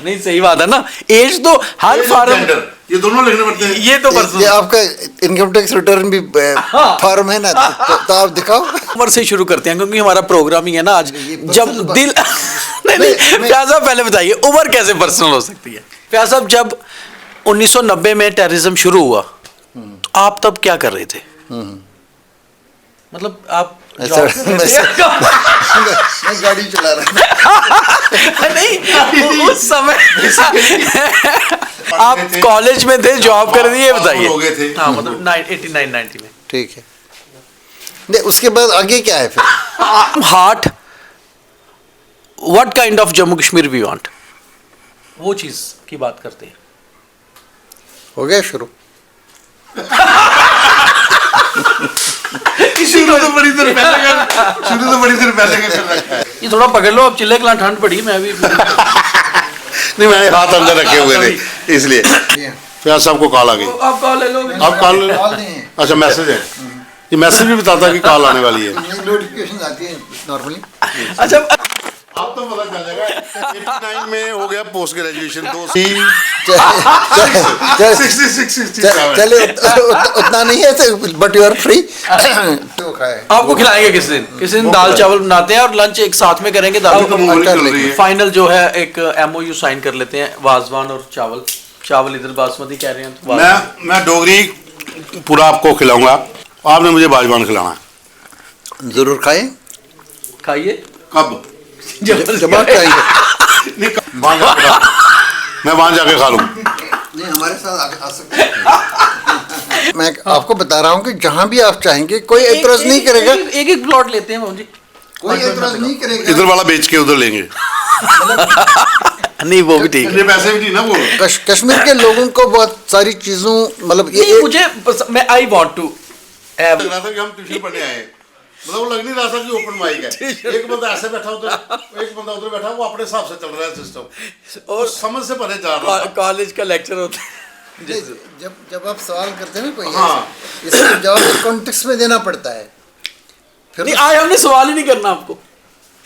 नहीं सही बात है ना, एज तो हर फॉर्म, ये दोनों लिखने पड़ते हैं। ये तो पर्सनल, ये आपका इनकम टैक्स रिटर्न भी फॉर्म है ना, तो आप दिखाओ। उम्र से शुरू करते हैं क्योंकि हमारा प्रोग्राम ही है ना आज। जब दिल नहीं फयाज साहब पहले बताइए उम्र कैसे पर्सनल हो सकती है। फयाज साहब जब 1990 में टेररिज्म शुरू हुआ तो आप तब क्या कर रहे थे? मतलब आप मैं गाड़ी चला रहा नहीं उस समय आप कॉलेज में थे, जॉब कर रही है, बताइए। हो गए थे। हाँ मतलब 89-90 में। ठीक है, नहीं उसके बाद आगे क्या है फिर? Heart what kind of Jammu Kashmir we want, वो चीज की बात करते हैं। हो गया शुरू। शुरू तो बड़ी देर पहले का कर रखा है। ये थोड़ा पकड़ लो, अब चिल्ले कला ठंड पड़ी, मैं भी नहीं मैंने हाथ अंदर रखे हुए थे इसलिए। फयाज साहब को कॉल आ गई। आप कॉल ले लो। आप कॉल ले लो। अच्छा मैसेज है, ये मैसेज भी बताता है कि कॉल आने वाली है। नोटिफिकेशन आती है नॉर्मली। अच्छा आप तो पता चल जाएगा 89 में हो गया पोस्ट ग्रेजुएशन, चले उतना नहीं है बट यू आर फ्री। तो खाए आपको खिलाएंगे किसी दिन दाल चावल बनाते हैं और लंच एक साथ में करेंगे। दाल फाइनल जो है एक MOU साइन कर लेते हैं, वाजवान और चावल इधर बासमती कह रहे हैं तो मैं डोगरी पूरा आपको खिलाऊंगा, आपने मुझे बाजवान खिलाना है। जरूर खाए, खाइए। कब? जब आप खाएंगे। मैं वहां जाके खा लूँ। नहीं हमारे साथ आ सकते हैं। मैं आपको बता रहा हूँ कि जहाँ भी आप चाहेंगे कोई एतराज नहीं करेगा। एक प्लॉट लेते हैं जी, कोई एतराज नहीं करेगा। इधर वाला बेच के उधर लेंगे। नहीं वो भी ठीक है, पैसे भी नहीं ना वो। कश्मीर के लोगों को बहुत सारी चीजों मतलब ये मुझे मैं आई वांट टू लग रहा था कि हम ट्यूशन पढ़ने आए, मतलब वो लग नहीं रहा था कि ओपन माइक है। एक बंदा ऐसे बैठा उधर, एक बंदा उधर बैठा, वो अपने हिसाब से चल रहा है सिस्टम, और समझ से परे जा रहा है। कॉलेज का लेक्चर होता है। जब आप सवाल करते हैं ना कोई, हाँ। इसका जवाब कॉन्टेक्स्ट में देना पड़ता है। फिर नहीं आज हमने सवाल ही नहीं करना आपको।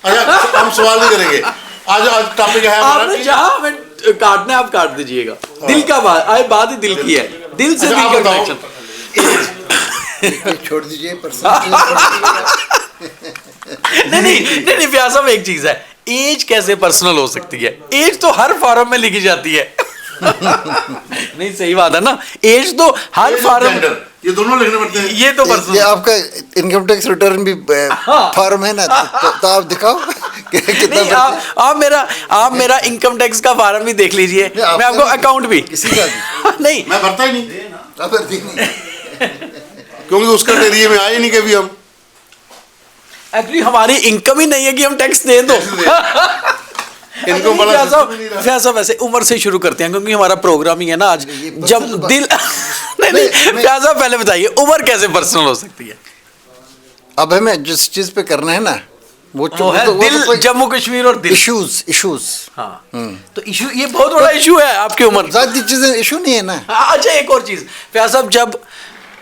अच्छा हम सवाल नहीं करेंगे आज टॉपिक है हमारा आपने जहाँ हमें काटना है आप काट दीजिएगा। दिल का बात ही दिल की है, दिल से दिल का कनेक्शन। छोड़ दीजिए नहीं फयाज साहब एक चीज है, एज कैसे पर्सनल हो सकती है? एज तो हर फॉर्म में लिखी जाती है। नहीं सही बात है ना, एज तो हर फॉर्म, ये दोनों लिखने पड़ते हैं। ये तो पर्सनल, ये आपका इनकम टैक्स रिटर्न भी फॉर्म है ना, तो आप दिखाओ कितना। आप मेरा इनकम टैक्स का फॉर्म भी देख लीजिए, मैं आपको अकाउंट भी किसी का भी नहीं मैं भरता ही नहीं, क्योंकि उसका एरिया में आए नहीं कभी हम। एक्चुअली हमारी इनकम ही नहीं है कि हम टैक्स दें। तो इनको बड़ा फयाज साहब वैसे उम्र से शुरू करते हैं क्योंकि हमारा प्रोग्राम ही है ना आज। जब दिल नहीं फयाज साहब पहले बताइए उम्र कैसे पर्सनल हो सकती है? अब हमें जिस चीज पे करना है ना वो है दिल, जम्मू कश्मीर और दिल। इश्यूज। हाँ तो इशू, ये बहुत बड़ा इशू है आपकी उम्र। ज्यादा चीजें इशू नहीं है ना। अच्छा एक और चीज फयाज साहब, जब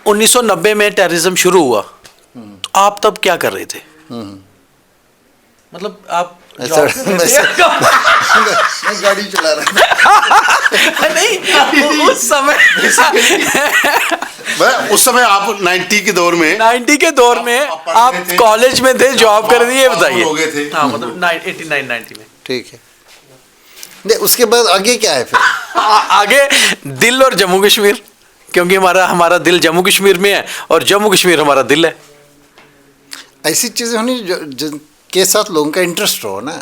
1990 में टेररिज्म शुरू हुआ तो आप तब क्या कर रहे थे? मतलब आप मैं गाड़ी चला रहा नहीं उस समय आप 90 के दौर में आप कॉलेज में थे, जॉब कर रही है, बताइए। हो गए थे। हाँ मतलब 89-90 में। ठीक है, नहीं उसके बाद आगे क्या है फिर? आगे दिल और जम्मू कश्मीर, क्योंकि हमारा दिल जम्मू कश्मीर में है और जम्मू कश्मीर हमारा दिल है। ऐसी चीजें होनी जिनके साथ लोगों का इंटरेस्ट हो ना।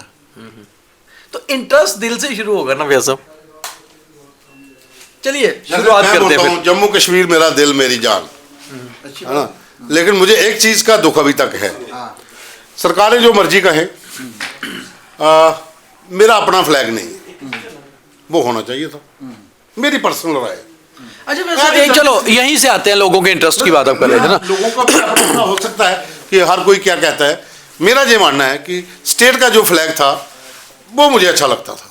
तो इंटरेस्ट दिल से शुरू होगा ना भैया साहब। चलिए शुरुआत करते हैं। जम्मू कश्मीर मेरा दिल मेरी जान है ना, लेकिन मुझे एक चीज का दुख अभी तक है। सरकारें जो मर्जी कहें, मेरा अपना फ्लैग नहीं, वो होना चाहिए था, मेरी पर्सनल राय। अच्छा वैसे चलो यहीं से आते हैं, लोगों के इंटरेस्ट की बात आप कर रहे थे ना। लोगों का अपना हो सकता है कि हर कोई क्या कहता है। मेरा ये मानना है कि स्टेट का जो फ्लैग था वो मुझे अच्छा लगता था।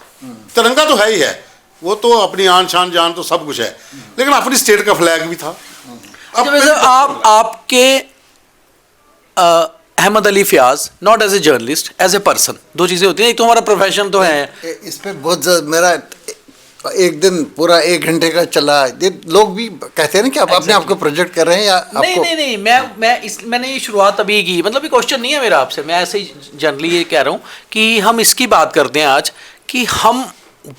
तिरंगा तो है ही है, वो तो अपनी आन शान जान तो सब कुछ है, लेकिन अपनी स्टेट का फ्लैग भी था। अच्छा वैसे आपके Ahmad Ali Fayaz, not as a journalist, as a person, दो चीज़ें होती हैं। एक तो हमारा प्रोफेशन तो है, इस पे बहुत मेरा एक दिन पूरा 1 घंटे का चला। ये लोग भी कहते हैं ना कि आप अपने आप को प्रोजेक्ट कर रहे हैं या नहीं आपको नहीं नहीं, मैंने ये शुरुआत अभी की, मतलब ये क्वेश्चन नहीं है मेरा आपसे, मैं ऐसे ही जनरली ये कह रहा हूँ कि हम इसकी बात करते हैं आज कि हम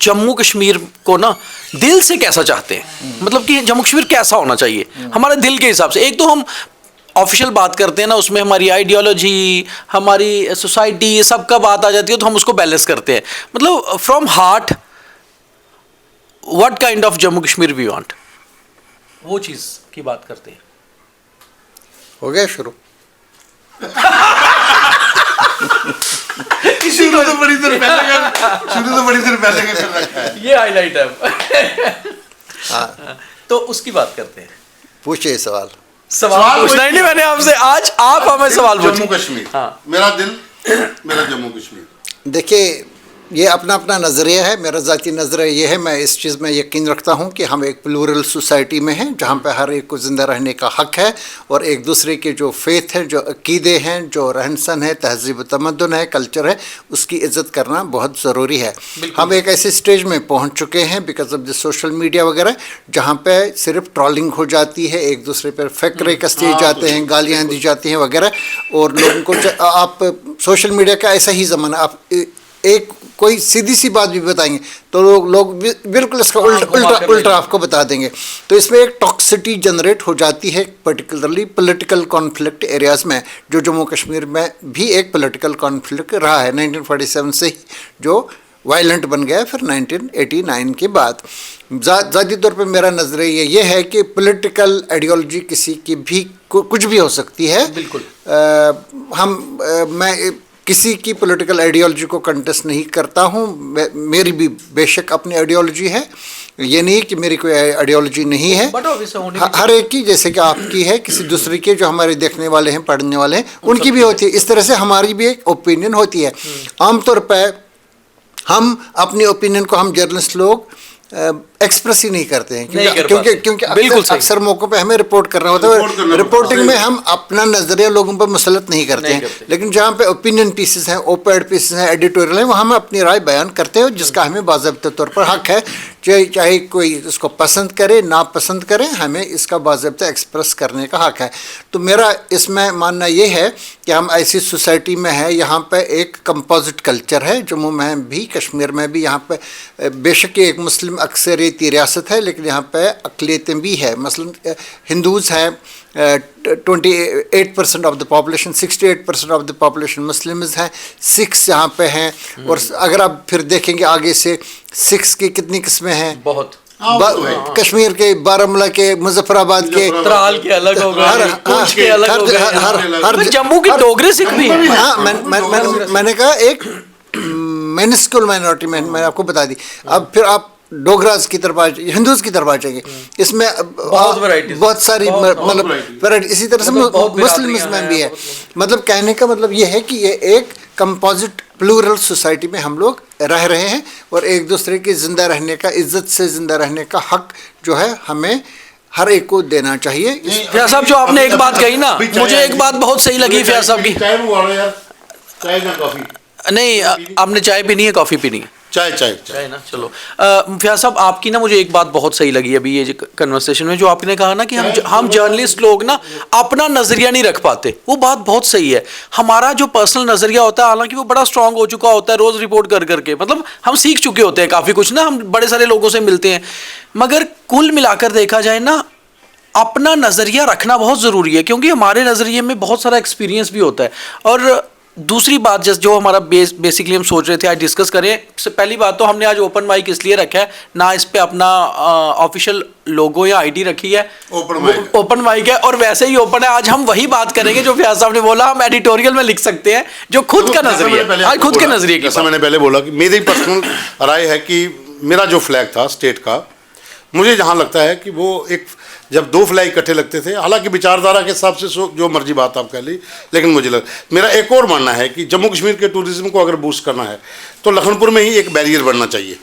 जम्मू कश्मीर को ना दिल से कैसा चाहते हैं, मतलब कि जम्मू कश्मीर कैसा होना चाहिए हमारे दिल के हिसाब से। एक तो हम ऑफिशियल बात करते हैं ना, उसमें हमारी आइडियोलॉजी, हमारी सोसाइटी, ये सब का बात आ जाती है, तो हम उसको बैलेंस करते हैं। मतलब from heart what kind of Jammu Kashmir we want, वो चीज़ की बात करते हैं। हो गया शुरू। शुरू तो बड़ी देर पहले कर रखा है। ये हाईलाइट है। हाँ, तो उसकी बात करते हैं। पूछिए सवाल। सवाल पूछना ही नहीं मैंने आपसे, आज आप हमें सवाल पूछिए। जम्मू कश्मीर, हाँ। मेरा दिल, मेरा जम्मू कश्मीर। देखिए, ये अपना अपना नज़रिया है, मेरा ज़ाती नज़रिया ये है, मैं इस चीज़ में यकीन रखता हूँ कि हम एक प्लूरल सोसाइटी में हैं जहाँ पे हर एक को ज़िंदा रहने का हक़ है, और एक दूसरे के जो फेथ हैं, जो अक़ीदे हैं, जो रहन सहन है, तहज़ीब तमद्दुन है, कल्चर है, उसकी इज़्ज़त करना बहुत ज़रूरी है। हम एक ऐसे स्टेज में पहुँच चुके हैं because of the social media वगैरह, जहाँ पे सिर्फ ट्रॉलिंग हो जाती है, एक दूसरे पर फकरे कसते जाते हैं, गालियाँ दी जाती हैं वगैरह, और लोगों को आप सोशल मीडिया का ऐसा ही ज़माना, आप एक कोई सीधी सी बात भी बताएंगे तो लोग बिल्कुल इसका उल्टा आपको बता देंगे। तो इसमें एक टॉक्सिटी जनरेट हो जाती है, पर्टिकुलरली पॉलिटिकल कॉन्फ्लिक्ट एरियाज़ में, जो जम्मू कश्मीर में भी एक पॉलिटिकल कॉन्फ्लिक्ट रहा है 1947 से ही, जो वायलेंट बन गया फिर 1989 के बाद। ज़ाती तौर पे मेरा नज़रिया ये है कि पॉलिटिकल आइडियोलॉजी किसी की भी कुछ भी हो सकती है। बिल्कुल। मैं किसी की पॉलिटिकल आइडियोलॉजी को कंटेस्ट नहीं करता हूँ, मेरी भी बेशक अपनी आइडियोलॉजी है, ये नहीं कि मेरी कोई आइडियोलॉजी नहीं है। हर एक की, जैसे कि आपकी है, किसी दूसरे के जो हमारे देखने वाले हैं, पढ़ने वाले हैं, उनकी भी होती है। इस तरह से हमारी भी एक ओपिनियन होती है। आमतौर पर हम अपनी ओपिनियन को, हम जर्नलिस्ट लोग एक्सप्रेस ही नहीं करते हैं, क्योंकि अक्सर मौक़ों पे हमें रिपोर्ट करना होता है। रिपोर्टिंग में हम अपना नज़रिया लोगों पर मुसलत नहीं करते हैं, लेकिन जहाँ पे ओपिनियन पीसेस हैं, ओपेड पीसेस हैं, एडिटोरियल हैं, वहाँ हम अपनी राय बयान करते हैं, जिसका हमें बाज़ाब्ता तौर पर हक़ है। चाहे कोई इसको पसंद करे ना पसंद करे, हमें इसका बाज़ाब्ता एक्सप्रेस करने का हक़ है। तो मेरा इसमें मानना ये है कि हम ऐसी सोसाइटी में हैं, यहाँ पे एक कंपोजिट कल्चर है, जम्मू में भी, कश्मीर में भी। यहाँ पे बेशक एक मुस्लिम अक्सरियती रियासत है, लेकिन यहाँ पे अक़लियतें भी है। मसलन हिंदूज़ हैं 28% of the population, 68% of the population Muslims हैं, सिख्स यहाँ पे हैं, और अगर आप फिर देखेंगे आगे से सिख्स की कितनी किस्में हैं, बहुत। कश्मीर के, बारामूला के, मुजफ्फराबाद के, त्राल के अलग हो गए, पूंछ के अलग हो गए, हर जम्मू की डोगरे सिख भी हैं। हाँ, मैंने कहा एक मिनिस्कुल माइनॉरिटी में, मैंने आपको बता दी। अब फिर आप डोगराज की तरफ आ, हिंदूज की तरफ आ जाएंगे, इसमें बहुत सारी मतलब वैरायटी। इसी तरह से मुस्लिम में भी है। मतलब कहने का मतलब ये है कि ये एक कंपोजिट प्लूरल सोसाइटी में हम लोग रह रहे हैं, और एक दूसरे की ज़िंदा रहने का, इज्जत से ज़िंदा रहने का हक जो है हमें हर एक को देना चाहिए। फयाज साहब, जो आपने एक बात कही ना, मुझे एक बात बहुत सही लगी फयाज साहब की। चाय ना कॉफी? नहीं, आपने चाय पीनी है, कॉफ़ी पीनी है? चाय ना। चलो फयाज साहब, आपकी ना मुझे एक बात बहुत सही लगी अभी ये कन्वर्सेशन में, जो आपने कहा ना कि हम जर्नलिस्ट लोग ना अपना नज़रिया नहीं रख पाते। वो बात बहुत सही है। हमारा जो पर्सनल नज़रिया होता है, हालांकि वो बड़ा स्ट्रांग हो चुका होता है, रोज़ रिपोर्ट कर करके, मतलब हम सीख चुके होते हैं काफ़ी कुछ ना, हम बड़े सारे लोगों से मिलते हैं, मगर कुल मिलाकर देखा जाए ना, अपना नज़रिया रखना बहुत ज़रूरी है, क्योंकि हमारे नज़रिए में बहुत सारा एक्सपीरियंस भी होता है। और दूसरी बात जो हमारा बेसिकली हम सोच रहे थे आज डिस्कस करें, पहली बात तो हमने आज ओपन माइक इसलिए रखा है ना, इस पे अपना ऑफिशियल लोगो या आईडी रखी है, ओपन माइक है, और वैसे ही ओपन है। आज हम वही बात करेंगे जो फयाज साहब ने बोला, हम एडिटोरियल में लिख सकते हैं, जो खुद का नजरिया, आज खुद के नजरिए की। जैसा मैंने पहले बोला कि मेरी पर्सनल राय है कि मेरा जो फ्लैग था स्टेट का, मुझे जहाँ लगता है कि वो एक, जब दो फ्लैग इकट्ठे लगते थे, हालांकि विचारधारा के हिसाब से जो मर्जी बात आप कह ली, लेकिन मुझे मेरा एक और मानना है कि जम्मू कश्मीर के टूरिज्म को अगर बूस्ट करना है तो लखनपुर में ही एक बैरियर बनना चाहिए।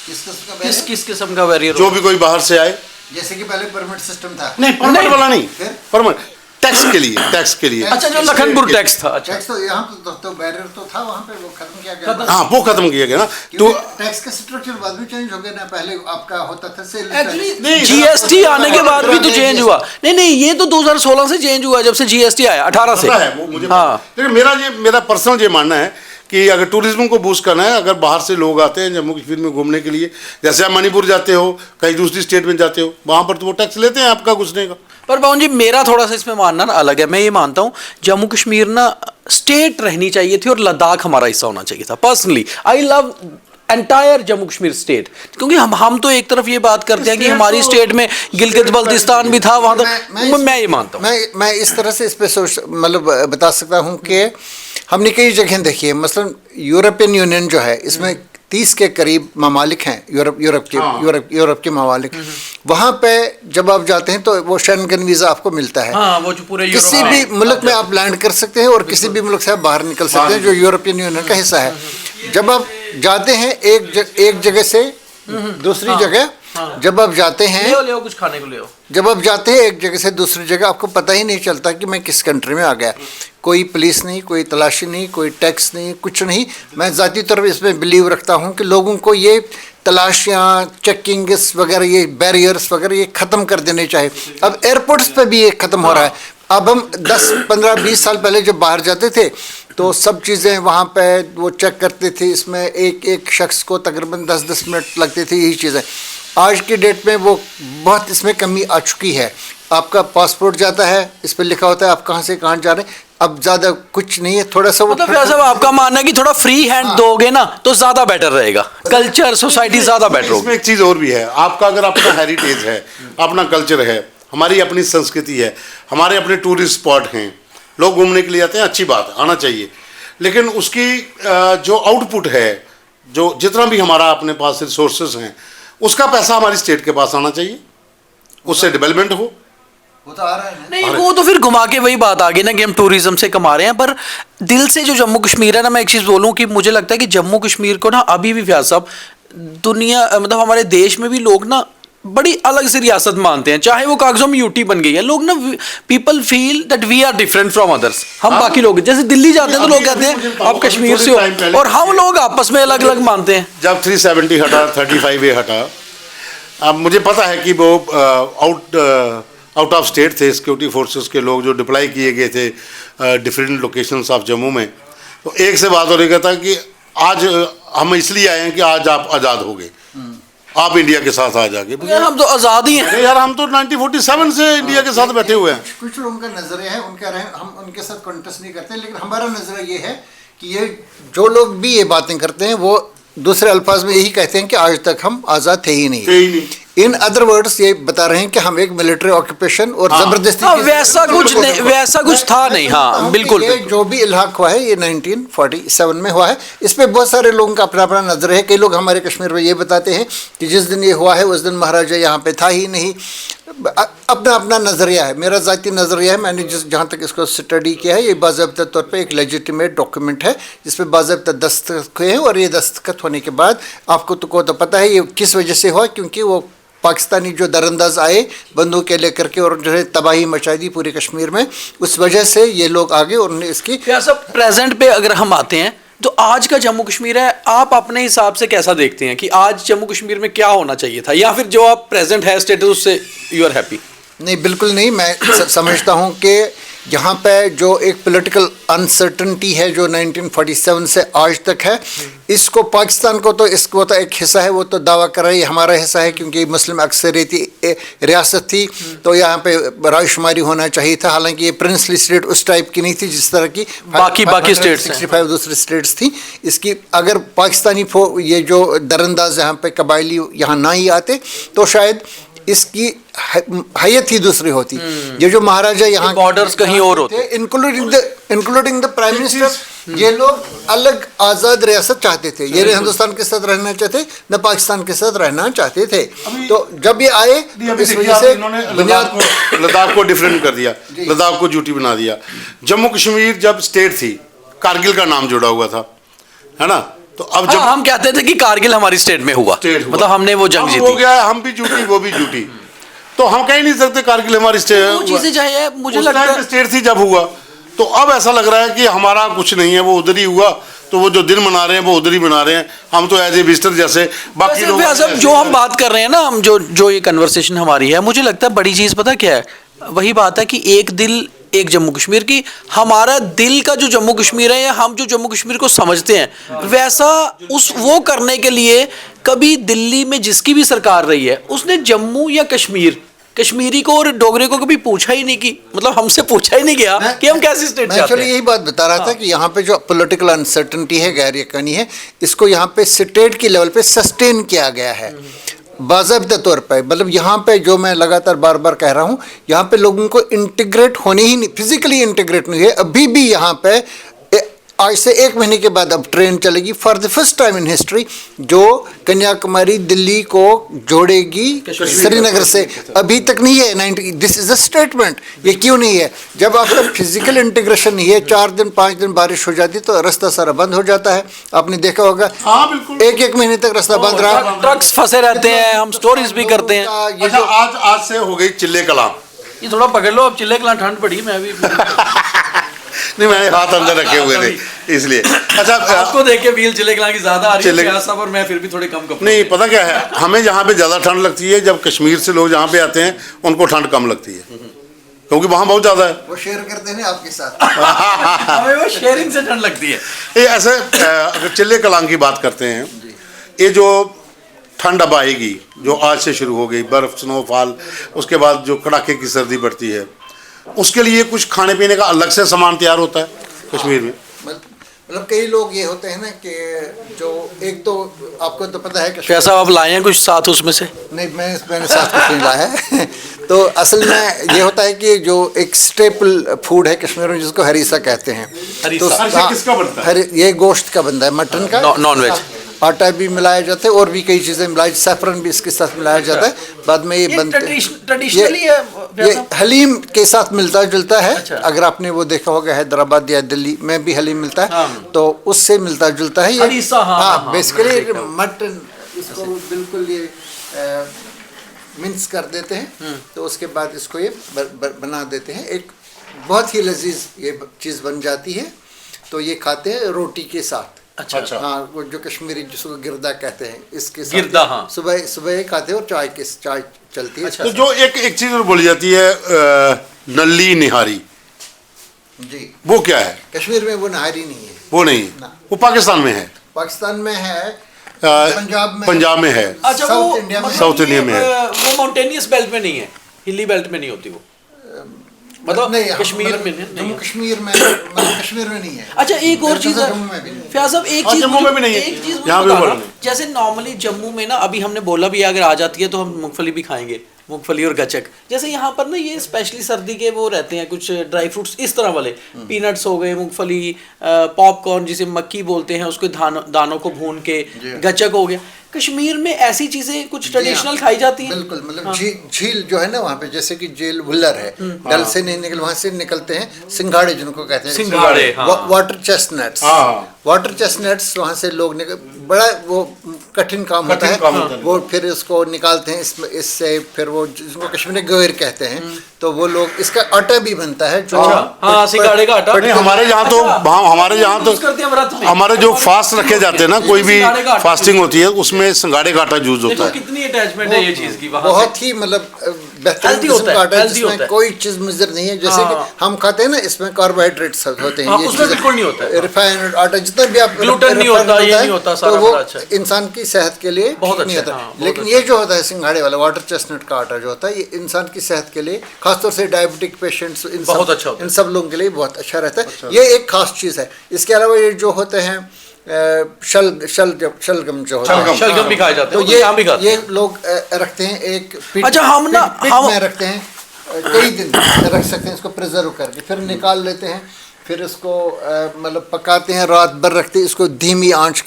किस किस्म का बैरियर? जो भी कोई बाहर से आए, जैसे कि पहले परमिट सिस्टम था। नहीं, परमिट वाला नहीं, परमिट टैक्स के लिए। अच्छा, जो लखनपुर टैक्स था। अच्छा, टैक्स तो यहाँ तो बैरियर तो था वहाँ पे, वो खत्म किया गया। हाँ, वो खत्म किया गया ना। तो टैक्स का स्ट्रक्चर बाद में चेंज हो गया ना, पहले आपका होता था सेल एक्चुअली जीएसटी आने के बाद भी तो चेंज हुआ। नहीं, ये तो 2016 से चेंज हुआ, जब से जीएसटी आया 18 से। मुझे हाँ, लेकिन मेरा पर्सनल ये मानना है कि अगर टूरिज्म को बूस्ट करना है, अगर बाहर से लोग आते हैं जम्मू कश्मीर में घूमने के लिए, जैसे आप मणिपुर जाते हो, कहीं दूसरी स्टेट में जाते हो, वहाँ पर तो वो टैक्स लेते हैं आपका घुसने का। पर पवन जी, मेरा थोड़ा सा इसमें मानना ना अलग है। मैं ये मानता हूँ जम्मू कश्मीर ना स्टेट रहनी चाहिए थी और लद्दाख हमारा हिस्सा होना चाहिए था। Personally I love entire Jammu Kashmir state, क्योंकि हम तो एक तरफ ये बात करते हैं कि हमारी स्टेट में गिलगित बल्तिस्तान भी था, वहाँ तो मैं ये मानता हूँ। मैं इस तरह से इस पे सोच मतलब बता सकता हूँ कि हमने कई जगह देखी है, मसलन यूरोपियन यूनियन जो है, इसमें 30 के करीब ममालिक हैं, यूरोप के ममालिक। वहाँ पे जब आप जाते हैं तो वो शेंगन वीज़ा आपको मिलता है। हाँ, वो जो पूरे किसी भी मुल्क में आप लैंड कर सकते हैं और किसी भी मुल्क से आप बाहर निकल सकते हैं, जो यूरोपियन यूनियन का हिस्सा है। जब आप जाते हैं एक जगह से दूसरी जगह, जब आप जाते हैं, ले कुछ खाने को ले, जब आप जाते हैं एक जगह से दूसरी जगह, आपको पता ही नहीं चलता कि मैं किस कंट्री में आ गया। कोई पुलिस नहीं, कोई तलाशी नहीं, कोई टैक्स नहीं, कुछ नहीं। मैं ज़ाती तौर पर इसमें बिलीव रखता हूँ कि लोगों को ये तलाशियाँ, चेकिंग्स वगैरह, ये बैरियर्स वगैरह ये ख़त्म कर देने चाहिए। अब एयरपोर्ट्स पे भी ये ख़त्म हो रहा है। अब हम 10, 15, 20 साल पहले जब बाहर जाते थे तो सब चीज़ें वहाँ पे वो चेक करते थे, इसमें एक शख्स को तकरीबन 10-10 मिनट लगते थे, यही चीज़ें। आज की डेट में वो बहुत इसमें कमी आ चुकी है। आपका पासपोर्ट जाता है, इस पर लिखा होता है आप कहाँ से कहाँ जा रहे हैं। अब ज़्यादा कुछ नहीं है, थोड़ा सा वो मतलब वैसे आपका मानना है कि थोड़ा फ्री हैंड दोगे ना तो ज़्यादा बेटर रहेगा, कल्चर सोसाइटी ज़्यादा बेटर होगी। इसमें एक चीज़ और भी है, आपका अगर अपना हेरिटेज है, अपना कल्चर है, हमारी अपनी संस्कृति है, हमारे अपने टूरिस्ट स्पॉट हैं, लोग घूमने के लिए आते हैं, अच्छी बात है, आना चाहिए। लेकिन उसकी जो आउटपुट है, जो जितना भी हमारा अपने पास रिसोर्सेज हैं, उसका पैसा हमारी स्टेट के पास आना चाहिए, उससे डेवलपमेंट हो। वो तो आ रहा है ना। नहीं, वो तो फिर घुमा के वही बात आ गई ना कि हम टूरिज्म से कमा रहे हैं, पर दिल से जो जम्मू कश्मीर है ना, मैं एक चीज़ बोलूँ कि मुझे लगता है कि जम्मू कश्मीर को ना अभी भी फयाज साहब दुनिया मतलब हमारे देश में भी लोग ना बड़ी अलग सी रियासत मानते हैं, चाहे वो कागजों में यूटी बन गई है। लोग ना people feel that we are different from others. हम बाकी लोग जैसे दिल्ली जाते हैं तो लोग कहते हैं आप कश्मीर से हो, और हम लोग आपस में अलग अलग मानते हैं। जब 370 हटा, 35A हटा, अब मुझे पता है कि वो आउट ऑफ स्टेट थे सिक्योरिटी फोर्सेस के लोग जो डिप्लाई किए गए थे डिफरेंट लोकेशंस ऑफ जम्मू में। तो एक से बात हो रही था कि आज हम इसलिए आए हैं कि आज आप आज़ाद हो गए, आप इंडिया के साथ आ जाके। यार हम तो आज़ाद ही हैं यार, हम तो 1947 से इंडिया के साथ बैठे हुए हैं। कुछ लोगों का नजरिया है, उनका हम उनके साथ कॉन्टेस्ट नहीं करते, लेकिन हमारा नजरिया ये है कि ये जो लोग भी ये बातें करते हैं वो दूसरे अल्फाज में यही कहते हैं कि आज तक हम आज़ाद थे ही नहीं। इन अदर वर्ड्स ये बता रहे हैं कि हम एक मिलिट्री ऑक्यूपेशन और जबरदस्ती वैसा कुछ था नहीं। हाँ बिल्कुल, ये जो भी इल्हाक हुआ है ये 1947 में हुआ है। इस पे बहुत सारे लोगों का अपना अपना नजर है। कई लोग हमारे कश्मीर में ये बताते हैं कि जिस दिन ये हुआ है उस दिन महाराजा यहाँ पे था ही नहीं। अपना अपना नज़रिया है। मेरा ज़ाती नज़रिया है, मैंने जहाँ तक इसको स्टडी किया है, ये बाज़ाब्ता तौर पे एक लेजिटिमेट डॉक्यूमेंट है जिसपे बाज़ाब्ता दस्तखत हुए हैं। और ये दस्तखत होने के बाद आपको तो पता है ये किस वजह से हुआ, क्योंकि वो पाकिस्तानी जो दरअंदाज आए बंदूकें लेकर के और जो है तबाही मचा दी पूरे कश्मीर में, उस वजह से ये लोग आगे और उन्होंने इसकी प्रेजेंट पे अगर हम आते हैं तो आज का जम्मू कश्मीर है, आप अपने हिसाब से कैसा देखते हैं कि आज जम्मू कश्मीर में क्या होना चाहिए था, या फिर जो आप प्रेजेंट है स्टेटस उससे यू आर हैप्पी? नहीं, बिल्कुल नहीं। मैं समझता हूँ कि यहाँ पे जो एक पॉलिटिकल अनसर्टनिटी है जो 1947 से आज तक है, इसको पाकिस्तान को तो इसको तो एक हिस्सा है, वो तो दावा कर रहा है हमारा हिस्सा है क्योंकि मुस्लिम अक्सरियती रियासत थी तो यहाँ पे रायशुमारी होना चाहिए था। हालांकि ये प्रिंसली स्टेट उस टाइप की नहीं थी जिस तरह की बाकी स्टेट्स 65 दूसरी स्टेट्स थी। इसकी अगर पाकिस्तानी ये जो दरअंदाज यहाँ पे कबायली यहाँ ना ही आते तो शायद इसकी हैयत ही दूसरी होती। ये जो महाराजा यहाँ बॉर्डर्स कहीं और होते, इंक्लूडिंग द प्राइम मिनिस्टर, ये लोग अलग आज़ाद रियासत चाहते थे। ये हिंदुस्तान के साथ रहना चाहते न पाकिस्तान के साथ रहना चाहते थे। तो जब ये आए इस वजह से लद्दाख को डिफरेंट कर दिया, लद्दाख को ड्यूटी बना दिया। जम्मू कश्मीर जब स्टेट थी कारगिल का नाम जुड़ा हुआ था, है ना? तो अब जब हम कहते थे कि कारगिल हमारी स्टेट में हुआ, मतलब हमने वो जंग जीती, हो गया, हम भी ड्यूटी वो भी ड्यूटी। तो हम कह ही नहीं सकते कारगिल हमारी वो स्टेट, चीजें चाहे मुझे उस लगता टाइम है पे स्टेट थी जब हुआ। तो अब ऐसा लग रहा है कि हमारा कुछ नहीं है, वो उधर ही हुआ, तो वो जो दिन मना रहे हैं वो उधर ही मना रहे हैं, हम तो एज ए विजिटर जैसे बाकी लोग। सब जो हम बात कर रहे हैं ना, हम जो ये कन्वर्सेशन हमारी है, मुझे लगता है बड़ी चीज पता क्या है, वही बात है कि एक दिल एक जम्मू कश्मीर की, हमारा दिल का जो जम्मू कश्मीर है, या हम जो जम्मू कश्मीर को समझते हैं वैसा वो करने के लिए कभी दिल्ली में जिसकी भी सरकार रही है उसने जम्मू या कश्मीरी को और डोगरे को कभी पूछा ही नहीं, कि मतलब हमसे पूछा ही नहीं गया कि हम कैसी स्टेट चाहते हैं। यही बात बता रहा था कि यहाँ पे जो पॉलिटिकल अनसर्टेनिटी है, गैर यकीनी है, इसको यहाँ पे स्टेट की लेवल पे सस्टेन किया गया है बाज़ाब्ता तौर पे। मतलब यहाँ पे जो मैं लगातार बार बार कह रहा हूँ, यहाँ पे लोगों को इंटीग्रेट होने ही नहीं, फिजिकली इंटीग्रेट नहीं है अभी भी। यहाँ पे आज से 1 महीने के बाद अब ट्रेन चलेगी for the first time in history, जो कन्याकुमारी दिल्ली को जोड़ेगी श्रीनगर से। अभी तक नहीं है। This is a statement. ये क्यों नहीं है? जब आपका फिजिकल इंटीग्रेशन नहीं है, 4 दिन 5 दिन बारिश हो जाती तो रास्ता सारा बंद हो जाता है। आपने देखा होगा, हाँ बिल्कुल, 1 महीने तक रास्ता बंद रहा, ट्रक्स फंसे रहते हैं, हम स्टोरीज भी करते हैं। ये अच्छा, आज से हो गई चिल्ले कलाम। ये थोड़ा पकड़ लो, अब चिल्ले कलां ठंड पड़ी, मैं भी नहीं, मैंने हाथ अंदर रखे हुए थे इसलिए। अच्छा, आपको देख के फील चिल्ले कलां की ज्यादा आ रही है चिल्ले- प्याज साहब, और मैं फिर भी थोड़े कम कपड़े। नहीं, पता क्या है, हमें जहाँ पे ज़्यादा ठंड लगती है, जब कश्मीर से लोग जहाँ पे आते हैं उनको ठंड कम लगती है, क्योंकि वहाँ बहुत ज़्यादा है। वो शेयर करते हैं आपके साथ। हमें वो शेयरिंग से ठंड लगती है। ये ऐसे अगर चिल्ले कलां की बात करते हैं, ये जो ठंड अब आएगी, जो आज से शुरू हो गई, बर्फ़, स्नोफॉल, उसके बाद जो कड़ाके की सर्दी पड़ती है, उसके लिए कुछ खाने पीने का अलग से सामान तैयार होता है कश्मीर में। मतलब कई लोग ये होते हैं ना कि जो एक तो आपको तो पता है कि कैसा आप लाए हैं कुछ साथ उसमें से? नहीं, मैंने साथ कुछ नहीं लाया है। तो असल में ये होता है कि जो एक स्टेपल फूड है कश्मीर में, जिसको हरीसा कहते हैं। हरीसा। तो हरीसा किसका बनता है? ये गोश्त का बनता है, मटन का, नॉन वेज। आटा भी मिलाया जाता है और भी कई चीज़ें मिलाई, सैफरन भी इसके साथ मिलाया जाता है। बाद में ये बनते ट्रेडिशनली है, ये हलीम के साथ मिलता जुलता है। अच्छा। अगर आपने वो देखा होगा हैदराबाद या दिल्ली में भी हलीम मिलता है, तो उससे मिलता जुलता है ये। हरीसा, हाँ, बेसिकली मटन, इसको बिल्कुल ये मिक्स कर देते हैं, तो उसके बाद इसको ये बना देते हैं। एक बहुत ही लजीज ये चीज़ बन जाती है। तो ये खाते हैं रोटी के साथ। अच्छा। हाँ, वो जो कश्मीरी जिसको गिरदा कहते हैं, इसके साथ गिरदा, हाँ। सुबह खाते हैं और चाय चलती है। अच्छा। तो जो एक चीज़ और बोली जाती है, नल्ली निहारी, जी, वो क्या है? कश्मीर में वो नहारी नहीं है। वो नहीं, ना। वो पाकिस्तान में है, पाकिस्तान में है, पंजाब में है, अच्छा, साउथ वो इंडिया में, मतलब साउथ इंडिया में है। वो माउंटेनियस बेल्ट में नहीं है, हिली बेल्ट में नहीं होती वो, मतलब नहीं, कश्मीर में जम्मू कश्मीर में, मतलब कश्मीर में नहीं है। अच्छा, एक और चीज है जम्मू में भी नहीं। फयाज साहब, एक हाँ, चीज जम्मू में भी नहीं है। एक चीज मुझे यहाँ भी बताना, बोला नहीं। जैसे नॉर्मली जम्मू में ना, अभी हमने बोला भी अगर आ जाती है तो हम मूंगफली भी खाएंगे, मूंगफली और गचक। जैसे यहाँ पर ना ये स्पेशली सर्दी के वो रहते हैं कुछ ड्राई फ्रूट्स इस तरह वाले, पीनट्स हो गए, मूंगफली, पॉपकॉर्न जिसे मक्की बोलते हैं, उसके दानों को भून के, गचक हो गया। कश्मीर में ऐसी चीजें कुछ ट्रेडिशनल खाई जाती हैं? बिल्कुल, मतलब झील जो है ना वहाँ पे, जैसे कि जेल वुल्लर है, डल से नहीं निकल, वहाँ से निकलते हैं सिंघाड़े, जिनको कहते हैं सिंघाड़े, हाँ। Water chestnuts. वाटर चेस्टनट्स वहाँ से लोग बड़ा वो कठिन काम होता है। वो फिर उसको निकालते हैं, इससे फिर वो जिसको कश्मीरी गवेर कहते हैं, तो वो लोग, इसका आटा भी बनता है जो, हाँ, सिंघाड़े का आटा। नहीं, हमारे यहाँ तो हमारे जो फास्ट रखे जाते हैं ना, कोई भी फास्टिंग होती है, उसमें सिंघाड़े का आटा यूज होता है। कितनी अटैचमेंट है ये चीज की वहाँ से। बहुत ही मतलब बेहतरीन Healthy किस्म होता है, का आटा है, healthy होता जिसमें है। कोई चीज मुज़र नहीं है। जैसे कि हम खाते हैं ना, इसमें कार्बोहाइड्रेट्स होते हैं, हाँ, ये उसमें बिल्कुल नहीं होता है। रिफाइंड आटा जितना भी आप ग्लूटेन नहीं होता, ये नहीं होता, सारा तो वो बड़ा अच्छा है। इंसान की सेहत के लिए बहुत ठीक नहीं अच्छा है, होता। हाँ, बहुत लेकिन अच्छा ये जो होता है सिंघाड़े वाला वाटर चेस्टनट का आटा जो होता है, ये इंसान की सेहत के लिए, खासतौर से डायबिटिक पेशेंट्स, बहुत अच्छा होता है। इन सब लोगों के लिए बहुत अच्छा रहता है। ये एक खास चीज़ है। इसके अलावा ये जो होते हैं शलगम जो होता है, शलगम भी खाए जाते तो हैं, ये यहाँ भी खाते ये हैं। लोग रखते हैं एक पिट, अच्छा, हम ना पिट हम में रखते हैं, कई दिन रख सकते हैं इसको प्रिजर्व करके, फिर निकाल लेते हैं, फिर इसको मतलब पकाते हैं, रात भर रखते हैं इसको, धीमी आंच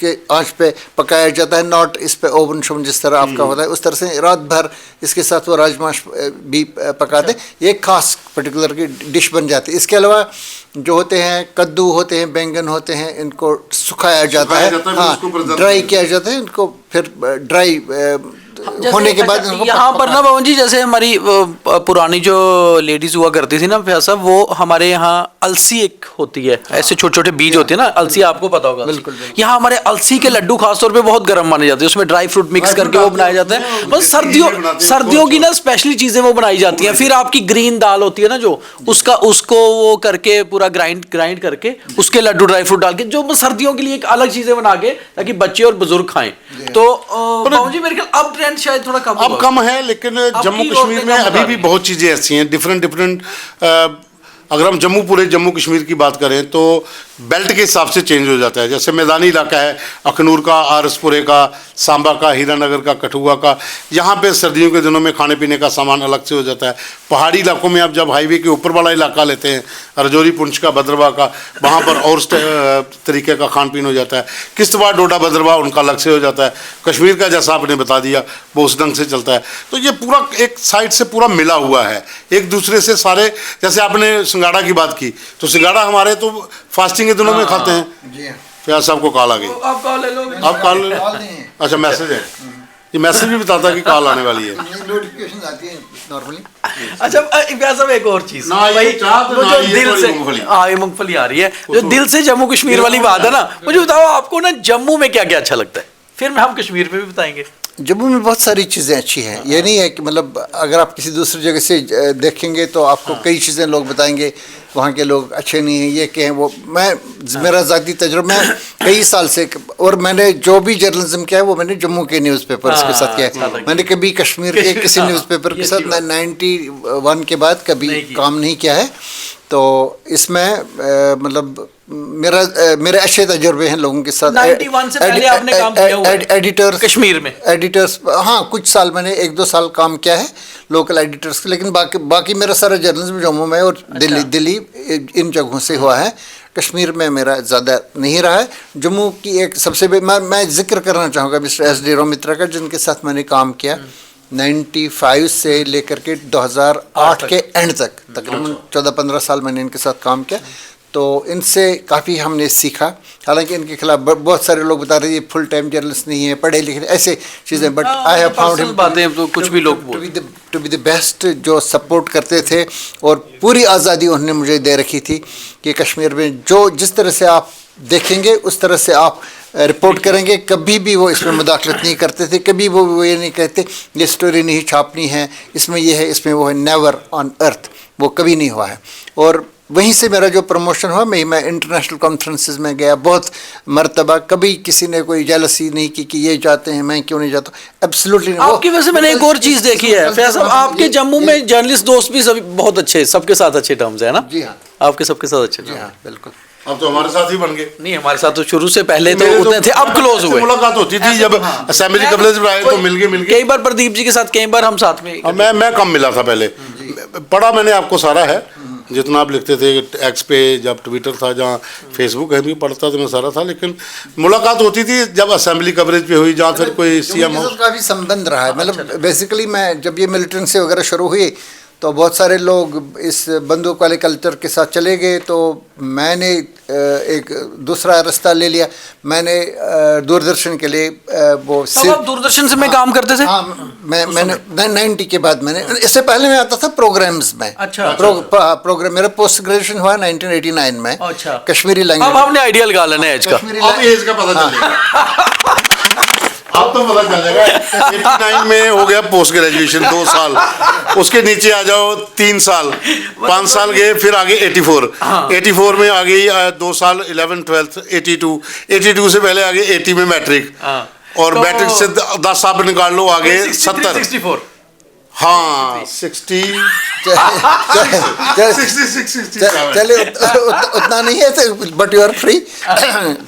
पे पकाया जाता है, नॉट इस पे ओवन शोवन जिस तरह आपका होता है उस तरह से रात भर इसके साथ वो राजमा भी पकाते हैं। ये खास पर्टिकुलर की डिश बन जाती है। इसके अलावा जो होते हैं कद्दू होते हैं, बैंगन होते हैं, इनको सुखाया जाता है, हाँ, ड्राई किया जाता है इनको, फिर ड्राई होने के बाद उनको यहाँ पर ना पवन जी, जैसे हमारी पुरानी जो लेडीज हुआ करती थी ना फैज साहब, वो हमारे यहाँ अलसी एक होती है, ऐसे छोटे छोटे बीज होते हैं ना, अलसी आपको पता होगा। बिल्कुल। यहाँ हमारे अलसी के लड्डू खासतौर पे बहुत गर्म माने जाते हैं, उसमें ड्राई फ्रूट मिक्स करके वो बनाए जाते हैं। बस सर्दियों की ना स्पेशली चीजें वो बनाई जाती हैं। फिर आपकी ग्रीन दाल होती है ना जो, उसको वो करके पूरा ग्राइंड करके उसके लड्डू ड्राई फ्रूट डाल के, जो सर्दियों के लिए एक अलग चीजें बना के, ताकि बच्चे और बुजुर्ग खाएं। तो पवन जी मेरे ख्याल अब ट्रेंड शायद थोड़ा कम है, लेकिन जम्मू कश्मीर में अभी भी बहुत चीज़ें ऐसी हैं डिफरेंट। अगर हम पूरे जम्मू कश्मीर की बात करें तो बेल्ट के हिसाब से चेंज हो जाता है। जैसे मैदानी इलाका है, अखनूर का, आरसपुरे का, सांबा का, हीरानगर का, कठुआ का, यहाँ पे सर्दियों के दिनों में खाने पीने का सामान अलग से हो जाता है। पहाड़ी इलाकों में आप जब हाईवे के ऊपर वाला इलाका लेते हैं, रजौरी, पुंछ का, भद्रवाह का, वहाँ पर और तरीके का खान पीन हो जाता है। किश्तवाड़, डोडा, भद्रवाह उनका अलग से हो जाता है। कश्मीर का जैसा आपने बता दिया वो उस ढंग से चलता है। तो ये पूरा एक साइड से पूरा मिला हुआ है एक दूसरे से सारे। जैसे आपने सिंगाड़ा की बात की, तो सिंगाड़ा हमारे तो फास्टिंग के दिनों में खाते हैं। फैज साहब को कॉल आ गई, आप कॉल ले लो। आप कॉल ले लो। अच्छा, मैसेज है, ये मैसेज भी बताता है कि कॉल आने वाली है। नोटिफिकेशन आती है नॉर्मली। अच्छा फैज साहब, एक और चीज ना ये चाट, वो ना जो ये दिल से, मूंगफली। हाँ ये मूंगफली आ रही है, जो दिल से जम्मू कश्मीर वाली बात है ना। मुझे बताओ आपको ना जम्मू में क्या क्या अच्छा लगता है, फिर हम कश्मीर में भी बताएंगे। जम्मू में बहुत सारी चीज़ें अच्छी हैं। ये नहीं है कि मतलब अगर आप किसी दूसरी जगह से देखेंगे तो आपको कई चीज़ें लोग बताएंगे वहाँ के लोग अच्छे नहीं हैं, ये क्या है वो। मेरा ज़ाती तजुर्बा, मैं कई साल से, और मैंने जो भी जर्नलिज्म किया है वो मैंने जम्मू के न्यूज़पेपर्स के साथ किया है। मैंने कभी कश्मीर के किसी न्यूज़पेपर के साथ 91 के बाद कभी काम नहीं किया है। तो इसमें मतलब मेरे अच्छे तजुर्बे हैं लोगों के साथ। 91 से पहले आपने काम किया हुआ है एडिटर्स कश्मीर में? एडिटर्स, हाँ कुछ साल मैंने 1-2 साल काम किया है लोकल एडिटर्स के, लेकिन बाकी मेरा सारा जर्नलिज्म जम्मू में और दिल्ली इन जगहों से हुआ है। कश्मीर में मेरा ज़्यादा नहीं रहा है। जम्मू की एक सबसे मैं जिक्र करना चाहूँगा मिस्टर SD रोमित्रा का, जिनके साथ मैंने काम किया 95 से लेकर के 2008 के एंड तक, तकरीबन 14-15 साल मैंने इनके साथ काम किया। तो इनसे काफ़ी हमने सीखा। हालांकि इनके खिलाफ बहुत सारे लोग बता रहे हैं ये फुल टाइम जर्नलिस्ट नहीं है, पढ़े लिखे ऐसे चीज़ें, but I have found him बातें तो कुछ भी लोग टू बी द बेस्ट, जो सपोर्ट करते थे और पूरी आज़ादी उन्होंने मुझे दे रखी थी कि कश्मीर में जो जिस तरह से आप देखेंगे उस तरह से आप रिपोर्ट करेंगे। कभी भी वो इसमें मुदाखलत नहीं करते थे, कभी वो ये नहीं कहते ये स्टोरी नहीं छापनी है, इसमें ये है, इसमें वो है। नेवर ऑन अर्थ वो कभी नहीं हुआ है। और वहीं से मेरा जो प्रमोशन हुआ, मैं इंटरनेशनल कॉन्फ्रेंसेस में गया बहुत मर्तबा। कभी किसी ने कोई जेलसी नहीं की कि ये जाते हैं मैं क्यों नहीं जाता, एब्सोल्युटली नहीं। आपकी वजह से मैंने एक और चीज़ देखी है फैज साहब, आपके जम्मू में जर्नलिस्ट दोस्त भी सभी बहुत अच्छे, सबके साथ अच्छे टर्म्स है ना? जी हाँ, आपके सबके साथ अच्छे? जी हाँ, बिल्कुल। अब तो हमारे साथ ही बन गए। नहीं, हमारे साथ तो शुरू से पहले तो उतने थे, अब क्लोज हुए। मुलाकात होती थी जब असेंबली कवरेज में आए तो मिल गए। कई बार प्रदीप जी के साथ, कई बार हम साथ में। मैं कम मिला था पहले, पढ़ा मैंने आपको सारा है जितना आप लिखते थे एक्स पे, जब ट्विटर था, जहाँ फेसबुक है भी पढ़ता तो मैं सारा था। लेकिन मुलाकात होती थी जब असेंबली कवरेज पे हुई, जहाँ फिर कोई CM हो। काफ़ी संबंध रहा है। मतलब बेसिकली मैं जब ये मिलिटेंसी वगैरह शुरू हुई तो बहुत सारे लोग इस बंदूक वाले कल्चर के साथ चले गए, तो मैंने एक दूसरा रास्ता ले लिया। मैंने दूरदर्शन के लिए वो आप दूरदर्शन से में काम करते थे? हाँ, मैंने 90 के बाद मैंने, इससे पहले मैं आता था प्रोग्राम्स में। अच्छा। प्रोग्राम मेरा पोस्ट ग्रेजुएशन हुआ 1989 में। अच्छा। कश्मीरी लैंग्वेज। अब हमने आइडियल गा लेना है एज का, अब एज का पता चलेगा। अब तो पता चल जाएगा। 89 में हो गया पोस्ट ग्रेजुएशन 2 साल, उसके नीचे आ जाओ 3 साल, 5 साल गए, फिर आगे 84। 84 में आ गई 2 साल 11th 12th 82 से पहले आगे 80 में मैट्रिक, और मैट्रिक से 10 साल निकाल लो आगे 70। 64। हाँ 60 चले उतना नहीं है, but you are free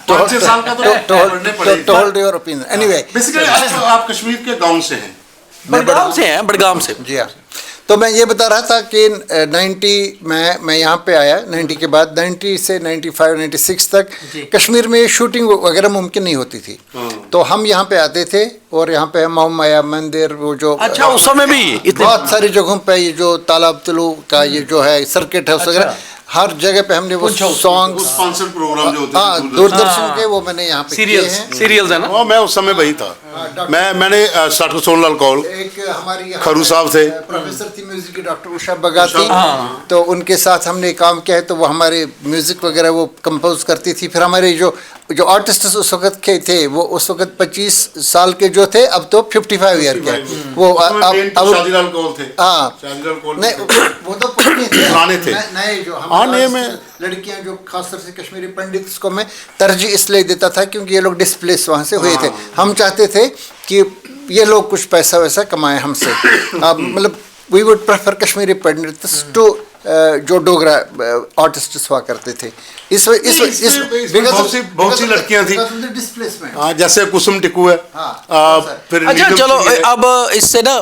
to hold your opinion. Anyway, basically आप कश्मीर के गांव से हैं? बड़गाम से हैं, बड़गाम से। जी हाँ। तो मैं ये बता रहा था कि 90 में मैं यहाँ पे आया, 90 के बाद 90 से 95-96 तक कश्मीर में शूटिंग वगैरह मुमकिन नहीं होती थी। तो हम यहाँ पे आते थे और यहाँ पे मोहम्मया मंदिर, वो जो अच्छा उस समय भी बहुत सारी जगहों पे ये जो तालाब तलू का ये जो है सर्किट हाउस वगैरह, हर जगह पे हमने वो सॉन्ग स्पॉन्सर प्रोग्राम जो होते हाँ दूरदर्शन के वो मैंने यहाँ पे किए हैं। सीरियल्स है ना? मैं उस समय वही था। मैंने डॉक्टर सोनलाल कौल, एक हमारी यहाँ खरू साहब थे, प्रोफेसर थी म्यूजिक की डॉक्टर उषा बगाती, तो उनके साथ हमने काम किया है। तो वो हमारे म्यूजिक वगैरह वो कंपोज करती थी। फिर हमारे जो आर्टिस्ट उस वक्त के थे वो उस वक्त 25 साल के जो थे, अब तो 55 ईयर के वो अब शादीलाल कौल थे। हाँ शादीलाल कौल नहीं, वो तो कुछ नहीं थे, पुराने थे। नए जो हाँ, नए में लड़कियां जो खासतौर से कश्मीरी पंडित को मैं तरजीह इसलिए देता था क्योंकि ये लोग डिस्प्लेस वहाँ से हुए थे। हम चाहते थे कि ये लोग कुछ पैसा वैसा कमाएं हमसे। मतलब we would prefer Kashmiri Pandits to जो डोगरा आर्टिस्ट हुआ करते थे। बहुत सी लड़कियां थी, डिस्प्लेसमेंट। हाँ, जैसे कुसुम टिकू है। फिर अच्छा चलो, अब इससे ना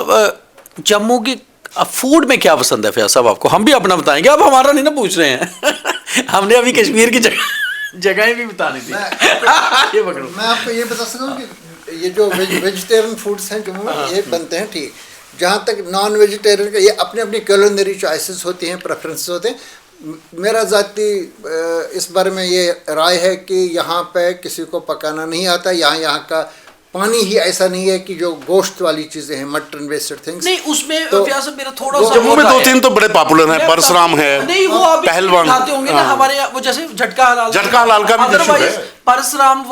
जम्मू की फूड में क्या पसंद है फैज साहब आपको? हम भी अपना बताएंगे, अब हमारा नहीं ना पूछ रहे हैं। हमने अभी कश्मीर की जगहें भी बतानी थी। ये पकड़ो, मैं आपको ये बता सकता हूँ कि ये जो वेजिटेरियन फूड्स हैं जम्मू में ये बनते हैं, ठीक। जहाँ तक नॉन वेजिटेरियन का, ये अपनी अपनी क्यूलिनरी चॉइसेस होती हैं, प्रेफरेंसेस होते हैं। मेरा ज़ाती इस बारे में ये राय है कि यहाँ पे किसी को पकाना नहीं आता। यहाँ का पानी ही ऐसा नहीं है कि जो गोश्त वाली चीज़ें हैं, मटन बेस्ड थिंग्स नहीं, उसमें तो व्यास मेरा थोड़ा सा जम्मू में 2-3 तो बड़े पॉपुलर हैं। परसराम है, नहीं वो आप पहलवान खाते होंगे ना हमारे यहाँ, वो जैसे झटका हलाल का भी डिश है। परसराम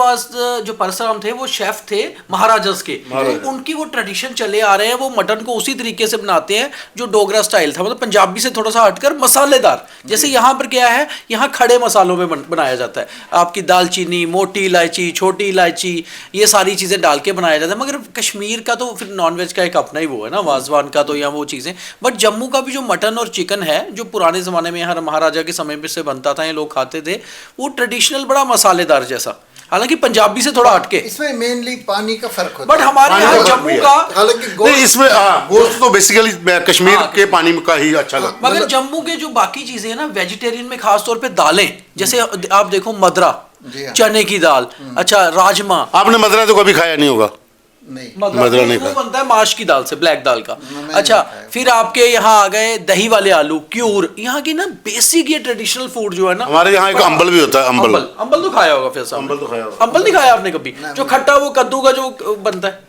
जो परसराम थे वो शेफ थे महाराजास के, तो उनकी वो ट्रेडिशन चले आ रहे हैं। वो मटन को उसी तरीके से बनाते हैं जो डोगरा स्टाइल था, मतलब पंजाबी से थोड़ा सा हटकर मसालेदार। जैसे यहाँ पर क्या है, यहाँ खड़े मसालों में बनाया जाता है। आपकी दालचीनी, मोटी इलायची, छोटी इलायची, ये सारी चीज़ें डाल के बनाया जाता है। मगर कश्मीर का तो फिर नॉनवेज का एक अपना ही वो है ना, वाजवान का तो या वो चीज़ें। बट जम्मू का भी जो मटन और चिकन है, जो पुराने ज़माने में यहाँ महाराजा के समय से बनता था, ये लोग खाते थे, वो ट्रेडिशनल बड़ा मसालेदार जैसा, हालांकि पंजाबी से थोड़ा हटके। इसमें मेनली पानी का फर्क होता है। बट हमारे यहाँ जम्मू का, हालांकि इसमें गोश्त तो बेसिकली कश्मीर के पानी का ही अच्छा लगता है। मगर जम्मू के जो बाकी चीजें हैं ना, वेजिटेरियन में खास तौर पे दालें, जैसे आप देखो मदरा, चने की दाल, अच्छा राजमा। आपने मदरा तो कभी खाया नहीं होगा? नहीं, मदरा नहीं वो बनता है माश की दाल से, ब्लैक दाल का। अच्छा, फिर आपके यहाँ आ गए दही वाले आलू, क्यूर। यहाँ की ना बेसिक ये ट्रेडिशनल फूड जो है ना, हमारे यहाँ एक अंबल भी होता है। अंबल तो खाया होगा फिर साहब? अंबल तो खाया होगा। अंबल नहीं खाया आपने कभी? जो खट्टा वो कद्दू का जो बनता है,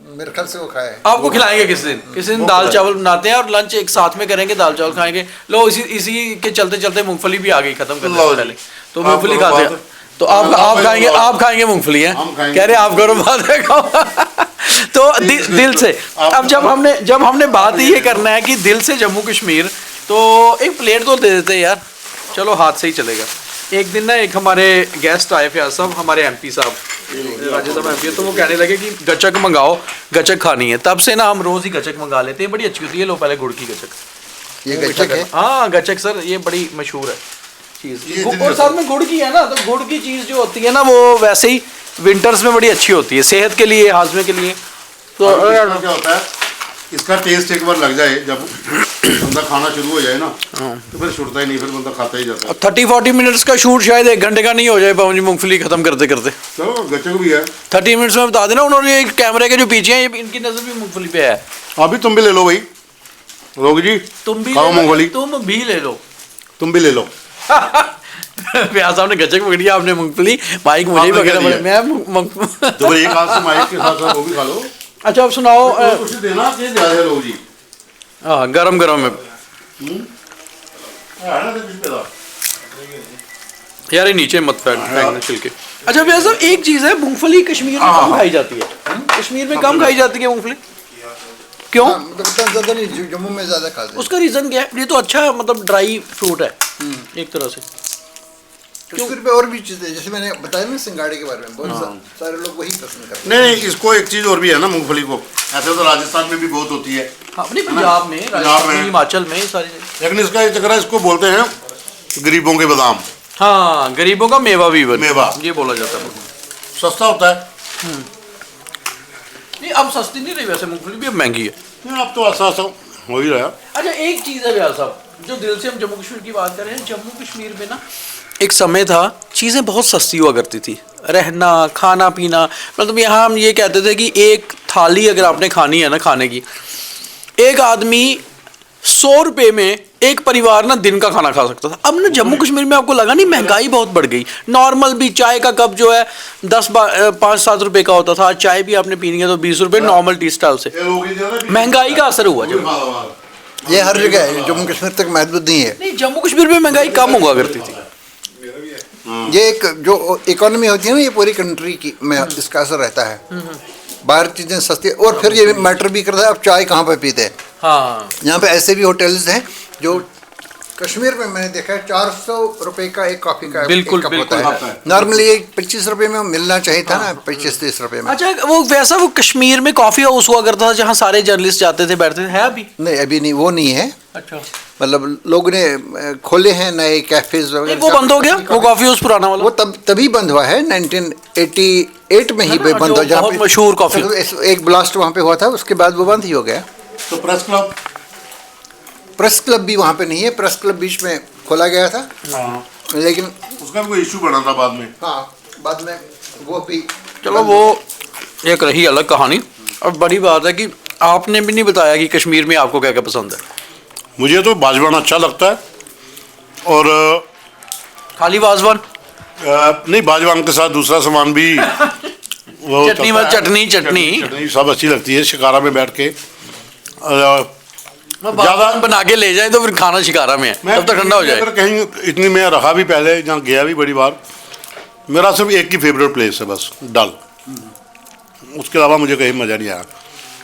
मेरे ख्याल से वो खाया है। आपको खिलाएंगे किसी दिन दाल चावल बनाते हैं और लंच एक साथ में करेंगे, दाल चावल खाएंगे। लो इसी के चलते चलते मूंगफली भी आ गई, खत्म करने से पहले तो मूंगफली खाते हैं। तो आप खाएंगे मूंगफली है, कह रहे आप करो बात। तो दिल से अब जब हमने बात ये करना है कि दिल से जम्मू कश्मीर, तो एक प्लेट तो दे देते यार, चलो हाथ से ही चलेगा। एक दिन ना एक हमारे गेस्ट आए फयाज साहब, हमारे एमपी साहब, राज्यसभा एमपी, तो वो कहने लगे कि गचक मंगाओ, गचक खानी है। तब से ना हम रोज़ ही गचक मंगा लेते हैं, बड़ी अच्छी होती है। लो पहले गुड़ की गचक, ये गचक है? हाँ गचक सर, ये बड़ी मशहूर है चीज़, और साथ में गुड़ की है ना, तो गुड़ की चीज़ जो होती है ना वो वैसे ही विंटर्स में बड़ी अच्छी होती है, सेहत के लिए, हाजमे के लिए। तो क्या होता है, इसका टेस्ट एक बार लग जाए, जब बंदा खाना शुरू हो जाए ना, तो फिर छुटता ही नहीं, फिर बंदा खाता ही जाता है। 30-40 मिनट्स का शूट शायद 1 घंटे का नहीं हो जाए पवन जी, मूंगफली खत्म करते करते। चलो गचक भी है 30 मिनट्स में बता देना। उन्होंने कैमरे के जो पीछे हैं, इनकी नजर भी मूंगफली पे है। अभी तुम भी ले लो भाई, रोग जी, तुम भी खाओ मूंगफली, तुम भी ले लो, तुम भी ले लो। प्याज साहब ने गचक पकड़ी, आपने मूंगफली, माइक मुझे पकड़ा, मैं तो एक हाथ से माइक के साथ वो भी खा लो। अच्छा अब सुनाओ, कुछ देना चाहिए ज़्यादा लोग जी। हाँ गरम गरम है यार, ये नीचे मत फेंकना छिलके। अच्छा भैया साहब, एक चीज़ है, मूंगफली कश्मीर में कम खाई जाती है, कश्मीर में कम खाई जाती है मूंगफली, क्यों? ज़्यादा नहीं, जम्मू में ज़्यादा खाते हैं। उसका रीज़न क्या है? ये तो अच्छा मतलब ड्राई फ्रूट है एक तरह से। कश्मीर पे और भी चीज़ें, जैसे मैंने बताया ना सिंगाड़े के बारे में, बहुत सारे लोग वही पसंद करते हैं। नहीं, इसको एक चीज़ और भी है ना मूंगफली को, ऐसे तो राजस्थान में भी बहुत होती है, अपने पंजाब में, हिमाचल में सारी जगह। लेकिन इसका एक चक्कर है, इसको बोलते हैं गरीबों के बादाम। हाँ, गरीबों का मेवा भी, मेवा ये बोला जाता है। सस्ता होता है। नहीं अब सस्ती नहीं रही वैसे मूंगफली भी, अब महंगी है। नहीं, अब तो ऐसा हो ही रहा। अच्छा एक चीज़ है भैया साहब, जो दिल से हम जम्मू कश्मीर की बात कर रहे हैं, जम्मू कश्मीर में ना एक समय था चीज़ें बहुत सस्ती हुआ करती थी, रहना खाना पीना, मतलब यहाँ हम ये कहते थे कि एक थाली अगर आपने खानी है ना खाने की, एक आदमी 100 रुपए में एक परिवार ना दिन का खाना खा सकता था। अब ना जम्मू कश्मीर में आपको लगा नहीं महंगाई बहुत बढ़ गई। नॉर्मल भी चाय का कप जो है 5-7 रुपए का होता था, चाय भी आपने पीनी है तो 20 रुपए नॉर्मल टी स्टॉल से। महंगाई का असर हुआ जब ये हर जगह है, जम्मू कश्मीर तक महदूद नहीं है। नहीं, जम्मू कश्मीर में महंगाई कम हुआ करती थी। ये एक जो इकोनॉमी होती है ना, ये पूरी कंट्री की में इसका असर रहता है। बाहर चीज़ें सस्ती, और फिर ये मैटर भी करता है आप चाय कहाँ पे पीते हैं। हाँ, यहाँ पे ऐसे भी होटल्स हैं जो कश्मीर में मैंने देखा है 400 रुपए का एक कॉफ़ी का बिल्कुल, एक कप बिल्कुल होता है। नॉर्मली ये 25 रुपए में मिलना चाहिए था ना, 25-30 रुपए में। अच्छा वो वैसा वो कश्मीर में कॉफी हाउस हुआ करता था जहाँ सारे जर्नलिस्ट जाते थे बैठते थे, है अभी? नहीं अभी नहीं, वो नहीं है। अच्छा, मतलब लोगों ने खोले हैं नए कैफेज वगैरह। वो बंद हो गया वो कॉफी हाउस पुराना वाला? वो तभी बंद हुआ है 1988 में ही बंद हुआ, जहाँ पे मशहूर कॉफी एक ब्लास्ट वहाँ पे हुआ था, उसके बाद वो बंद ही हो गया। तो प्रेस क्लब भी वहाँ पे नहीं है। प्रेस क्लब बीच में खोला गया था, लेकिन उसका भी कोई इशू बना था बाद में। हाँ, बाद में वो भी। चलो वो एक रही अलग कहानी। अब बड़ी बात है कि आपने भी नहीं बताया कि कश्मीर में आपको क्या क्या पसंद है। मुझे तो बाजवान अच्छा लगता है, और खाली वाजवान? नहीं, बाजवान के साथ दूसरा सामान भी वो चटनी चलता है। चटनी सब अच्छी लगती है शिकारा में बैठ के। ज़्यादा बना के ले जाए तो फिर खाना शिकारा में है, तब तक ठंडा हो जाए। अगर कहीं इतनी मैं रहा भी पहले, जहाँ गया भी बड़ी बार, मेरा सिर्फ एक ही फेवरेट प्लेस है बस, डल। उसके अलावा मुझे कहीं मज़ा नहीं आया।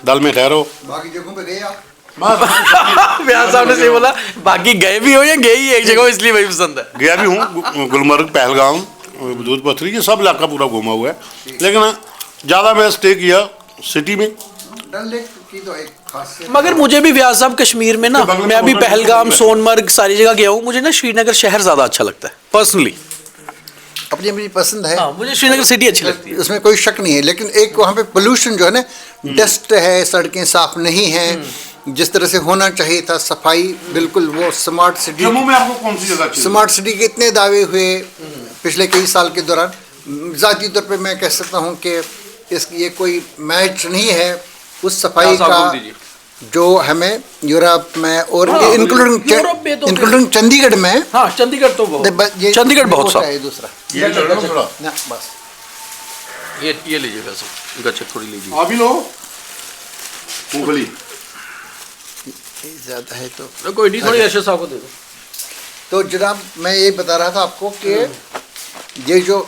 डल में ठहरो। बाकी जगहों पे गए आप? ब्याह साहब ने सही बोला, बाकी गए भी हो या गए ही एक जगह, इसलिए वही पसंद है। गया भी हूँ, गुलमर्ग, पहलगाम, दूध पथरी, ये सब इलाका पूरा घूमा हुआ है, लेकिन ज़्यादा मैं स्टे किया सिटी में। डल लेक की तो एक खासियत। मगर मुझे भी व्यास साहब कश्मीर में ना, मैं अभी पहलगाम, सोनमर्ग सारी जगह गया हूँ, मुझे ना श्रीनगर शहर ज़्यादा अच्छा लगता है पर्सनली। अपनी अपनी पसंद है। हाँ, मुझे श्रीनगर सिटी अच्छी लगती है, उसमें कोई शक नहीं है, लेकिन एक वहाँ पे पोल्यूशन जो है ना, डस्ट है, सड़कें साफ नहीं हैं जिस तरह से होना चाहिए था, सफाई बिल्कुल। वो स्मार्ट सिटी, जम्मू में आपको कौन सी जगह अच्छी लगी? स्मार्ट सिटी के इतने दावे हुए पिछले कई साल के दौरान, ज़ाती तौर पे मैं कह सकता हूँ कि ये कोई मैच नहीं है उस सफाई का जो हमें यूरोप में और इंक्लूडिंग चंडीगढ़ में। हाँ, चंडीगढ़ तो चंडीगढ़ बहुत साफ है। दूसरा ये चढ़ो थोड़ा, ना बस ये लीजिए वैसे गच्चक थोड़ी लीजिए। आप ही लो मूंगफली। ज़्यादा है तो कोई नहीं, थोड़ी अर्शद साहब को दे दो। तो जनाब मैं ये बता रहा था आपको कि ये जो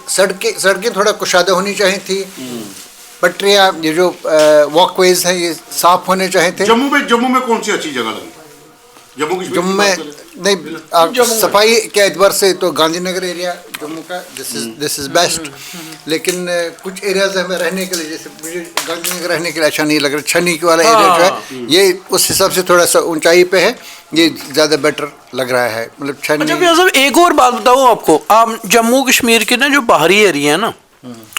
सड़कें थोड़ा कुशादा होनी चाहिए थी, पटरियाँ, ये जो वॉकवेज हैं ये साफ होने चाहिए थे। जम्मू में कौन सी अच्छी जगह लगी? जम्मू में नहीं, सफाई के एतबार से तो गांधीनगर एरिया जम्मू का दिस इज़ बेस्ट, लेकिन कुछ एरियाज हमें रहने के लिए, जैसे मुझे गांधीनगर रहने के लिए अच्छा नहीं लग रहा। छन्नी वाला एरिया जो है ये उस हिसाब से थोड़ा सा ऊंचाई पे है, ये ज़्यादा बेटर लग रहा है। मतलब छन्नी। अच्छा भैया साहब, एक और बात बताऊँ आपको, आप जम्मू कश्मीर के ना जो बाहरी एरिया है ना,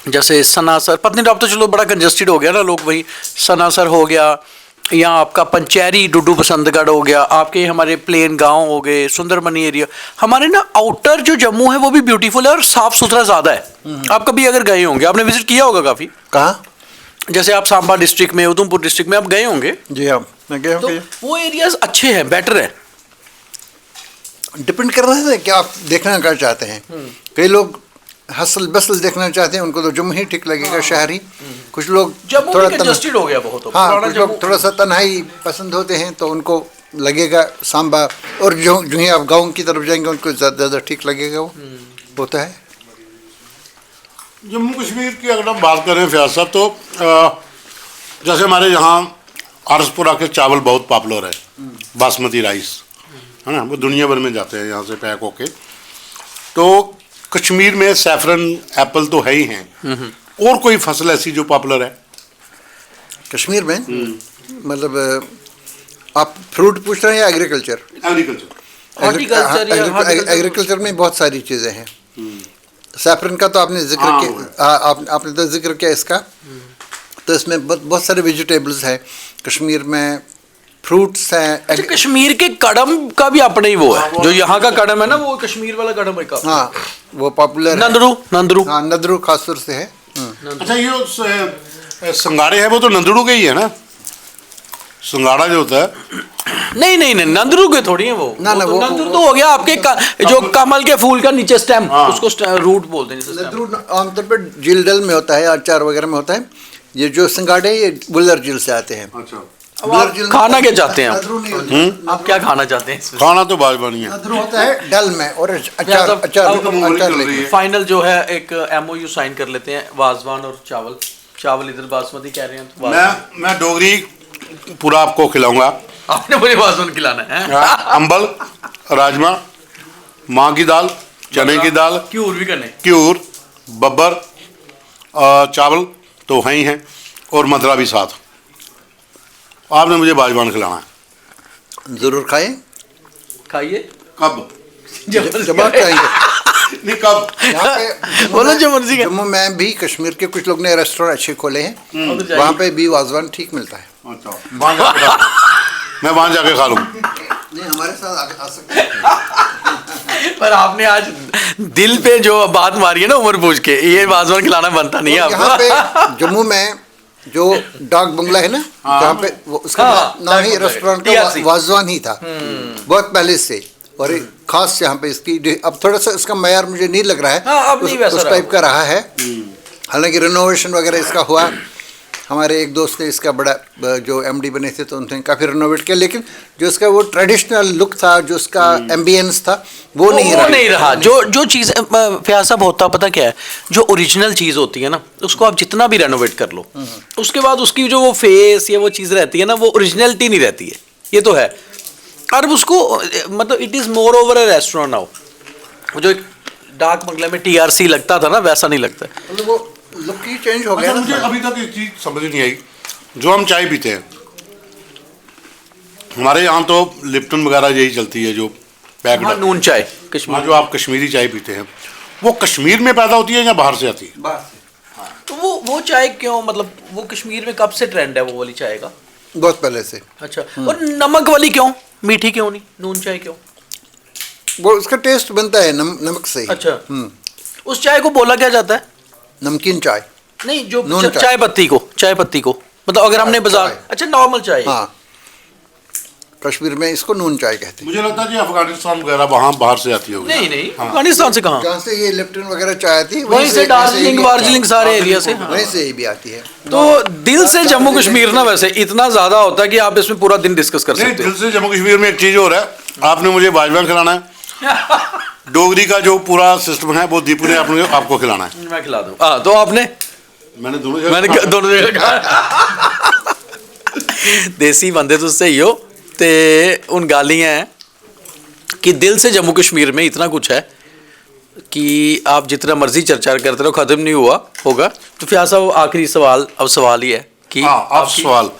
जैसे सनासर, पत्नीटॉप तो चलो बड़ा कंजस्टेड हो गया ना, लोग वही सनासर हो गया, या आपका पंचैरी, डुडू बसंतगढ़ हो गया, आपके हमारे प्लेन गांव हो गए, सुंदरबनी एरिया, हमारे ना आउटर जो जम्मू है वो भी ब्यूटीफुल है और साफ सुथरा ज़्यादा है। आप कभी अगर गए होंगे, आपने विजिट किया होगा काफ़ी। कहाँ? जैसे आप सांबा डिस्ट्रिक्ट में, उधमपुर डिस्ट्रिक्ट में आप गए होंगे। जी हाँ, मैं गया तो हूँ। वो एरियाज अच्छे हैं, बेटर है। डिपेंड कर रहा है कि आप देखना क्या चाहते हैं। कई लोग हसल बसल देखना चाहते हैं, उनको तो जम्मू ही ठीक लगेगा, शहरी। कुछ लोग थोड़ा कंजस्टेड हो गया बहुत। हाँ, कुछ लोग थोड़ा सा तन्हाई पसंद होते हैं तो उनको लगेगा सांबा, और जो ही आप गाँव की तरफ जाएंगे उनको ज़्यादा ठीक लगेगा। वो तो है। जम्मू कश्मीर की अगर हम बात करें फयाज साहब, तो जैसे हमारे यहाँ आरसपुरा के चावल बहुत पॉपुलर है, बासमती राइस, है ना, वो दुनिया भर में जाते हैं यहाँ से पैक होके। तो कश्मीर में सैफरन, एप्पल तो है ही हैं, और कोई फसल ऐसी जो पॉपुलर है कश्मीर में? मतलब आप फ्रूट पूछ रहे हैं या एग्रीकल्चर? एग्रीकल्चर में बहुत सारी चीज़ें हैं। सैफरन का तो आपने जिक्र किया, आपने तो जिक्र किया इसका। तो इसमें बहुत सारे वेजिटेबल्स हैं कश्मीर में, फ्रूट्स हैं। अच्छा, कश्मीर के कड़म का भी अपना ही वो है, जो यहाँ का कड़म है ना, वो कश्मीर वाला कड़म है। हाँ, वो पॉपुलर नंदरू। हाँ, नंदरू खासतौर से है। अच्छा, ये संगारे है वो तो नंदड़ू के ही है ना? सिंगाड़ा जो होता है, नहीं नहीं नहीं, नंदरू के थोड़ी है वो। ना, ना, तो वो- नंदरू तो हो गया आपके जो कमल के फूल का नीचे स्टेम, हाँ। उसको रूट बोलते हैं जैसे stem। नदरू आमतौर पर जिलडल में होता है, अचार वगैरह में होता है। ये जो सिंगाड़े ये बुल्लर झील से आते हैं। अच्छा, अब आप खाना क्या चाहते हैं आप? नदरू नहीं होता। आप क्या खाना चाहते हैं इसमें? खाना तो बाजवानी है। नदरू होता है डल में, और अचार मतलब अचार अब- अचार अब- लेके। फाइनल जो है एक MOU साइन कर लेते हैं, वाजवान और चावल। चावल इधर बासमती कह रहे हैं तो वाजवान। मैं डोगरी पूरा आपको खिलाऊंगा। आपने मुझे वाजवान खिलाना है। अंबल, राजमा, माँ की दाल, चने की दाल, क्यूर भी करने। क्यूर, बब्बर, चावल तो हैं ही हैं, और मदरा भी साथ। आपने मुझे बाजवान खिलाना है। जरूर खाएं, खाइए। कब? जब आप खाएंगे। नहीं, कब? यहाँ पे बोलो जो मर्जी का। जम्मू में भी कश्मीर के कुछ लोग ने रेस्टोरेंट अच्छे खोले हैं, उधर जाइए। वहाँ पे भी वाजवान ठीक मिलता है। अच्छा, वहाँ जाके खा लूँ। मैं वहाँ जाके खा लूँ। नहीं, हमारे साथ आ सकते हैं। पर आपने आज दिल पे जो बात मारी है ना उम्र पूछ के, ये वाजवान खिलाना बनता नहीं है यहाँ आपको। पे जम्मू में जो डाक बंगला है ना, जहाँ पे वो उसका हाँ, नाम ही डाक बंगला, रेस्टोरेंट का TRC। वाजवान ही था बहुत पहले से। और एक खास यहाँ पे इसकी अब थोड़ा सा इसका मयार मुझे नहीं लग रहा है, हाँ, अब नहीं वैसा उस रहा। टाइप का रहा है। हालांकि रिनोवेशन वगैरह इसका हुआ। हमारे एक दोस्त ने इसका बड़ा जो MD बने थे तो उन्होंने काफ़ी रिनोवेट किया, लेकिन जो इसका वो ट्रेडिशनल लुक था, जो उसका एम्बियंस था, वो नहीं वो रहा। नहीं रहा। जो चीज़ प्यार साहब होता पता क्या है, जो ओरिजिनल चीज़ होती है ना, उसको आप जितना भी रेनोवेट कर लो, उसके बाद उसकी जो वो फेस या वो चीज़ रहती है ना, वो ओरिजिनलिटी नहीं रहती है। ये तो है। और उसको मतलब it is more over a restaurant now. जो एक डाक बंगले में TRC लगता था ना, वैसा नहीं लगता। मतलब वो लुक ही चेंज हो गया अच्छा, ना। मुझे अभी तक एक चीज़ समझ नहीं आई। जो हम चाय पीते हैं, हमारे यहाँ तो लिप्टन वगैरह यही चलती है, जो पैक्ड। हाँ, नून चाय हाँ, कश्मीर। जो आप कश्मीरी चाय पीते हैं, वो कश्मीर में पैदा होती है या बाहर से आती है? तो वो चाय क्यों, मतलब वो कश्मीर में कब से ट्रेंड है वो वाली चाय का? बहुत पहले से। अच्छा, और नमक वाली क्यों, मीठी क्यों नहीं, नून चाय क्यों? वो उसका टेस्ट बनता है नमक से ही। अच्छा, उस चाय को बोला क्या जाता है? नमकीन चाय। नहीं, जो नून चाय। चाय पत्ती को मतलब अगर हमने बाजार, चाय। अच्छा नॉर्मल चाय। हाँ, कश्मीर में इसको नून चाय कहते हैं। मुझे लगता है कि अफगानिस्तान वगैरह वहाँ बाहर से आती होगी। नहीं नहीं, अफगानिस्तान से कहाँ? जहाँ से ये लिप्टन वगैरह चाय आती है, वहीं से दार्जिलिंग वार्जिलिंग सारे एरिया से। हाँ। वहीं से ये भी आती है। तो दिल से जम्मू कश्मीर ना वैसे इतना ज्यादा होता है कि आप इसमें पूरा दिन डिस्कस कर नहीं, सकते दिल हो। से जम्मू कश्मीर में एक चीज़ और है। आपने मुझे बाजवान खिलाना है। डोगरी का जो पूरा सिस्टम है वो दीपू ने आपको खिलाना है। मैं खिला दूँ। हाँ, तो आपने मैंने मैंने दोनों जगह कहा। देसी बंदे तो सही हो, ते उन गालियाँ हैं कि दिल से जम्मू कश्मीर में इतना कुछ है कि आप जितना मर्जी चर्चा करते रहो, खत्म नहीं हुआ होगा। तो फिर साहब आखिरी सवाल, अब सवाल ही है कि हाँ, अब सवाल,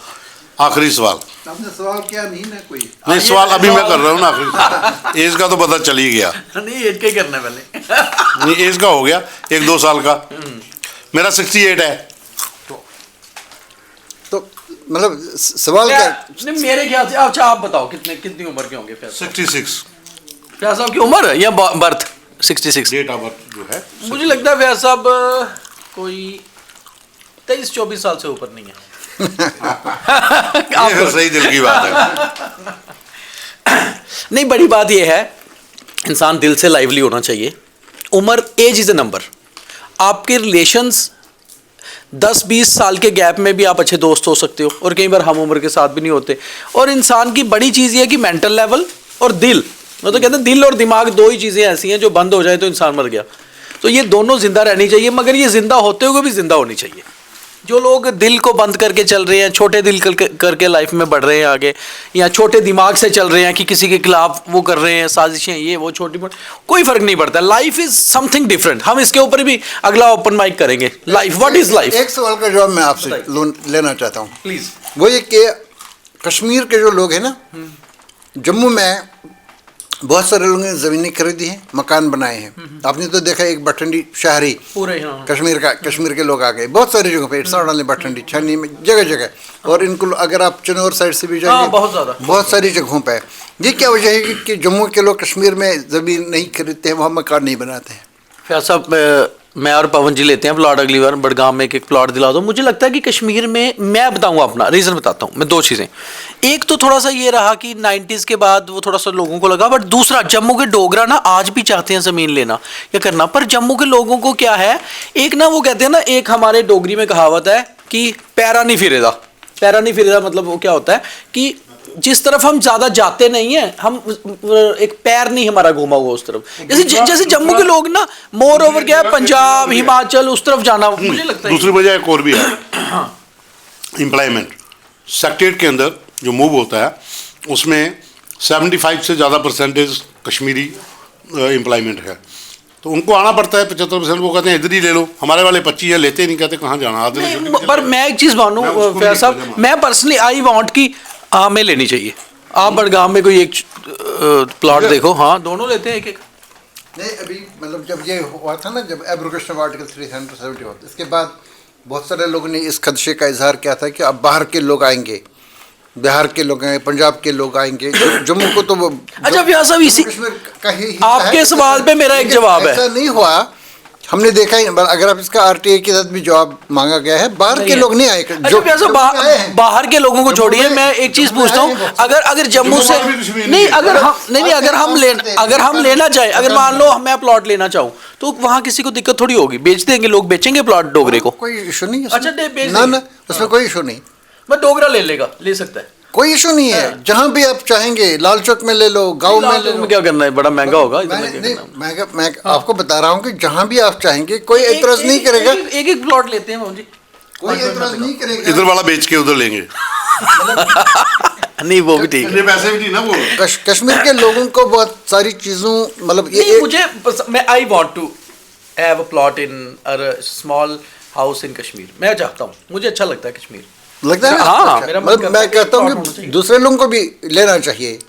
आखिरी सवाल। आपने सवाल किया नहीं ना कोई? नहीं, सवाल अभी मैं कर रहा हूँ ना। आखिरी एज का तो पता चल ही गया। नहीं, एज का ही करना है पहले। नहीं, एज का हो गया, 1-2 साल का। मेरा 68 है। तो मतलब सवाल क्या? नहीं, मेरे ख्याल से अच्छा आप बताओ कितनी उम्र के होंगे फैज 66 साहब की उम्र या बर्थ? 66 डेट ऑफ बर्थ जो है। मुझे लगता है फैज साहब कोई 23-24 साल से ऊपर नहीं है। ये सही दिल की बात है। नहीं, बड़ी बात यह है इंसान दिल से लाइवली होना चाहिए। उम्र, एज इज़ अ नंबर। आपके रिलेशंस 10-20 साल के गैप में भी आप अच्छे दोस्त हो सकते हो, और कई बार हम उम्र के साथ भी नहीं होते। और इंसान की बड़ी चीज़ ये है कि मेंटल लेवल और दिल, मैं तो कहते हैं दिल और दिमाग दो ही चीज़ें ऐसी हैं जो बंद हो जाए तो इंसान मर गया। तो ये दोनों जिंदा रहनी चाहिए, मगर ये जिंदा होते हुए भी जिंदा होनी चाहिए। जो लोग दिल को बंद करके चल रहे हैं, छोटे दिल करके लाइफ में बढ़ रहे हैं आगे, या छोटे दिमाग से चल रहे हैं कि किसी के खिलाफ वो कर रहे हैं साजिशें, ये वो छोटी मोटी, कोई फर्क नहीं पड़ता। Life is something different. हम इसके ऊपर भी अगला ओपन माइक करेंगे। Life, what is life? एक सवाल का जवाब मैं आपसे लेना चाहता हूँ। प्लीज। वो ये कि कश्मीर के जो लोग हैं ना, जम्मू में बहुत सारे लोगों ने ज़मीनें खरीदी हैं, मकान बनाए हैं। आपने तो देखा एक बठंडी शहरी पूरे, हाँ। कश्मीर के लोग आ गए बहुत सारी जगहों पे, साड़ाले, बठंडी, छन्नी में, जगह जगह। और इनको अगर आप चनौर साइड से भी जाएंगे, बहुत ज़्यादा, बहुत सारी जगहों पे। ये क्या वजह है कि जम्मू के लोग कश्मीर में ज़मीन नहीं खरीदते हैं, वहाँ मकान नहीं बनाते हैं? फैज साहब, मैं और पवन जी लेते हैं प्लॉट अगली बार, बड़गाम में एक प्लॉट दिला दो। मुझे लगता है कि कश्मीर में, मैं बताऊंगा अपना रीज़न बताता हूँ मैं, दो चीज़ें। एक तो थोड़ा सा ये रहा कि 90s के बाद वो थोड़ा सा लोगों को लगा, बट दूसरा जम्मू के डोगरा ना आज भी चाहते हैं ज़मीन लेना या करना, पर जम्मू के लोगों को क्या है, एक ना वो कहते हैं ना, एक हमारे डोगरी में कहावत है कि पैरा नहीं फिरेदा। पैरा नहीं फिरेदा मतलब वो क्या होता है कि जिस तरफ हम ज्यादा जाते नहीं है, हम एक पैर नहीं हमारा घूमा हुआ उस तरफ। जैसे जम्मू के लोग ना मोर ओवर क्या है, पंजाब हिमाचल उस तरफ जाना मुझे लगता है। दूसरी वजह एक और भी है, एम्प्लॉयमेंट। सेक्रेटरीट के अंदर जो मूव होता है उसमें 75 से ज़्यादा परसेंटेज कश्मीरी एम्प्लॉयमेंट है, तो उनको आना पड़ता है। 75% वो कहते हैं इधर ही ले लो, हमारे वाले 25 है, लेते नहीं, कहते कहाँ जाना आधे। पर मैं एक चीज़ मानूं फैज साहब, मैं पर्सनली आई वांट की हमें लेनी चाहिए। आप बड़गाम में कोई एक प्लॉट देखो, हाँ दोनों लेते हैं एक एक। नहीं अभी मतलब जब ये हुआ था ना, जब एब्रोगेशन ऑफ आर्टिकल 370 हुआ, इसके बाद बहुत सारे लोगों ने इस खदशे का इजहार किया था कि अब बाहर के लोग आएंगे, बिहार के लोग आएंगे, पंजाब के लोग आएंगे, जम्मू को तो अच्छा व्यास साहब, इसी कश्मीर का ही आपके सवाल पे मेरा एक जवाब है। ऐसा नहीं हुआ, हमने देखा ही। अगर आप इसका आरटीआई के साथ भी जवाब मांगा गया है, बाहर के लोग नहीं आए। जो बाहर के लोगों को छोड़िए, मैं एक चीज पूछता हूँ, अगर जम्मू से नहीं, अगर हम लेना चाहे, अगर मान लो मैं प्लॉट लेना चाहूँ, तो वहाँ किसी को दिक्कत थोड़ी होगी, बेच देंगे लोग, बेचेंगे प्लॉट डोगरे को, कोई इशू नहीं है। अच्छा ना उसमें कोई इशू नहीं, मैं डोगरा ले लेगा, ले सकता है, कोई इशू नहीं है। जहाँ भी आप चाहेंगे, लाल चौक में ले लो, गांव में ले लो। क्या करना है, बड़ा महंगा होगा। मैं आपको बता रहा हूँ कि जहाँ भी आप चाहेंगे कोई एतराज नहीं करेगा। एक एक प्लॉट लेते हैं जी, कोई एतराज नहीं करेगा। इधर वाला बेच के उधर लेंगे। नहीं वो भी ठीक है, पैसे भी नहीं ना वो। कश्मीर के लोगों को बहुत सारी चीजों मतलब ये मुझे मैं I want to have a plot in a small house in Kashmir. मैं चाहता हूँ, मुझे अच्छा लगता है कश्मीर, लगता है। हाँ, मतलब मैं कहता हूँ कि दूसरे लोगों को भी लेना चाहिए।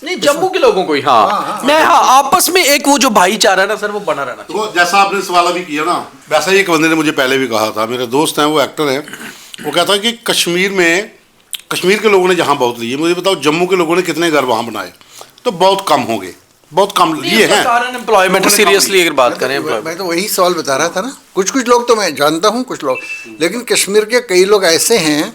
नहीं जम्मू के लोगों को ही, हाँ मैं, हाँ आपस में एक वो जो भाईचारा है ना सर, वो बना रहना चाहिए। तो जैसा आपने सवाल भी किया ना, वैसा ही एक बंदे ने मुझे पहले भी कहा था, मेरे दोस्त हैं वो एक्टर हैं, वो कहता है कि कश्मीर के लोगों ने जहाँ बहुत लिए, मुझे बताओ जम्मू के लोगों ने कितने घर वहाँ बनाए, तो बहुत कम होंगे, बहुत कम लिए हैं। एम्प्लॉयमेंट सीरियसली अगर बात करें, मैं तो वही सवाल बता रहा था ना। कुछ लोग तो मैं जानता हूँ, कुछ लोग, लेकिन कश्मीर के कई लोग ऐसे हैं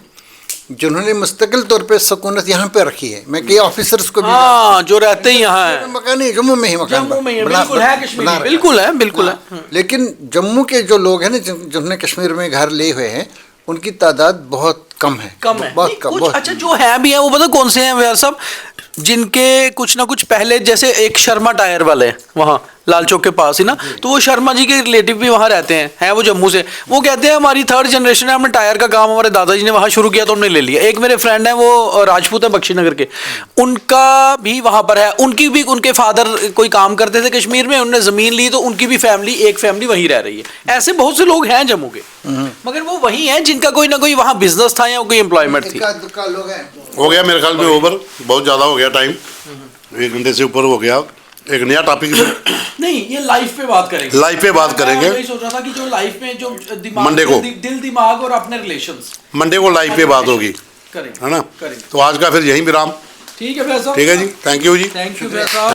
जिन्होंने मुस्तकिल तौर पे सुकूनत यहाँ पे रखी है। मैं कई ऑफिसर्स को भी, हाँ जो रहते ही यहाँ है, मकान ही जम्मू में ही मकान बिल्कुल है, कश्मीर बिल्कुल है। लेकिन जम्मू के जो लोग हैं ना, जिन्होंने कश्मीर में घर लिए हुए हैं, उनकी तादाद बहुत कम है, बहुत कम। अच्छा जो है भी है वो पता कौन से हैं यार सब, जिनके कुछ ना कुछ पहले, जैसे एक शर्मा टायर वाले हैं वहाँ लाल चौक के पास ही ना, तो वो शर्मा जी के रिलेटिव भी वहाँ रहते हैं वो जम्मू से। वो कहते हैं हमारी 3rd जनरेशन है, हमने टायर का काम हमारे दादाजी ने वहाँ शुरू किया तो हमने ले लिया। एक मेरे फ्रेंड है वो राजपूत है बख्शीनगर के, उनका भी वहाँ पर है, उनके फादर कोई काम करते थे कश्मीर में, उन्होंने ज़मीन ली तो उनकी भी एक फैमिली वहीं रह रही है। ऐसे बहुत से लोग हैं जम्मू के, मगर वो वही हैं जिनका कोई ना कोई वहाँ बिजनेस था या कोई एम्प्लॉयमेंट थी। हो गया मेरे ख्याल में ओवर, बहुत ज़्यादा हो गया टाइम, 1 घंटे से ऊपर हो गया। एक नया टॉपिक नहीं, ये लाइफ पे बात करेंगे, लाइफ पे बात करेंगे। मैं सोच रहा था कि जो लाइफ में जो दिमाग, मंडे को दिल दिमाग और अपने रिलेशंस, मंडे को लाइफ पे बात होगी, है ना। तो आज का फिर यहीं विराम। ठीक है भैया साहब, ठीक है जी, थैंक यू जी, थैंक यू भैया साहब।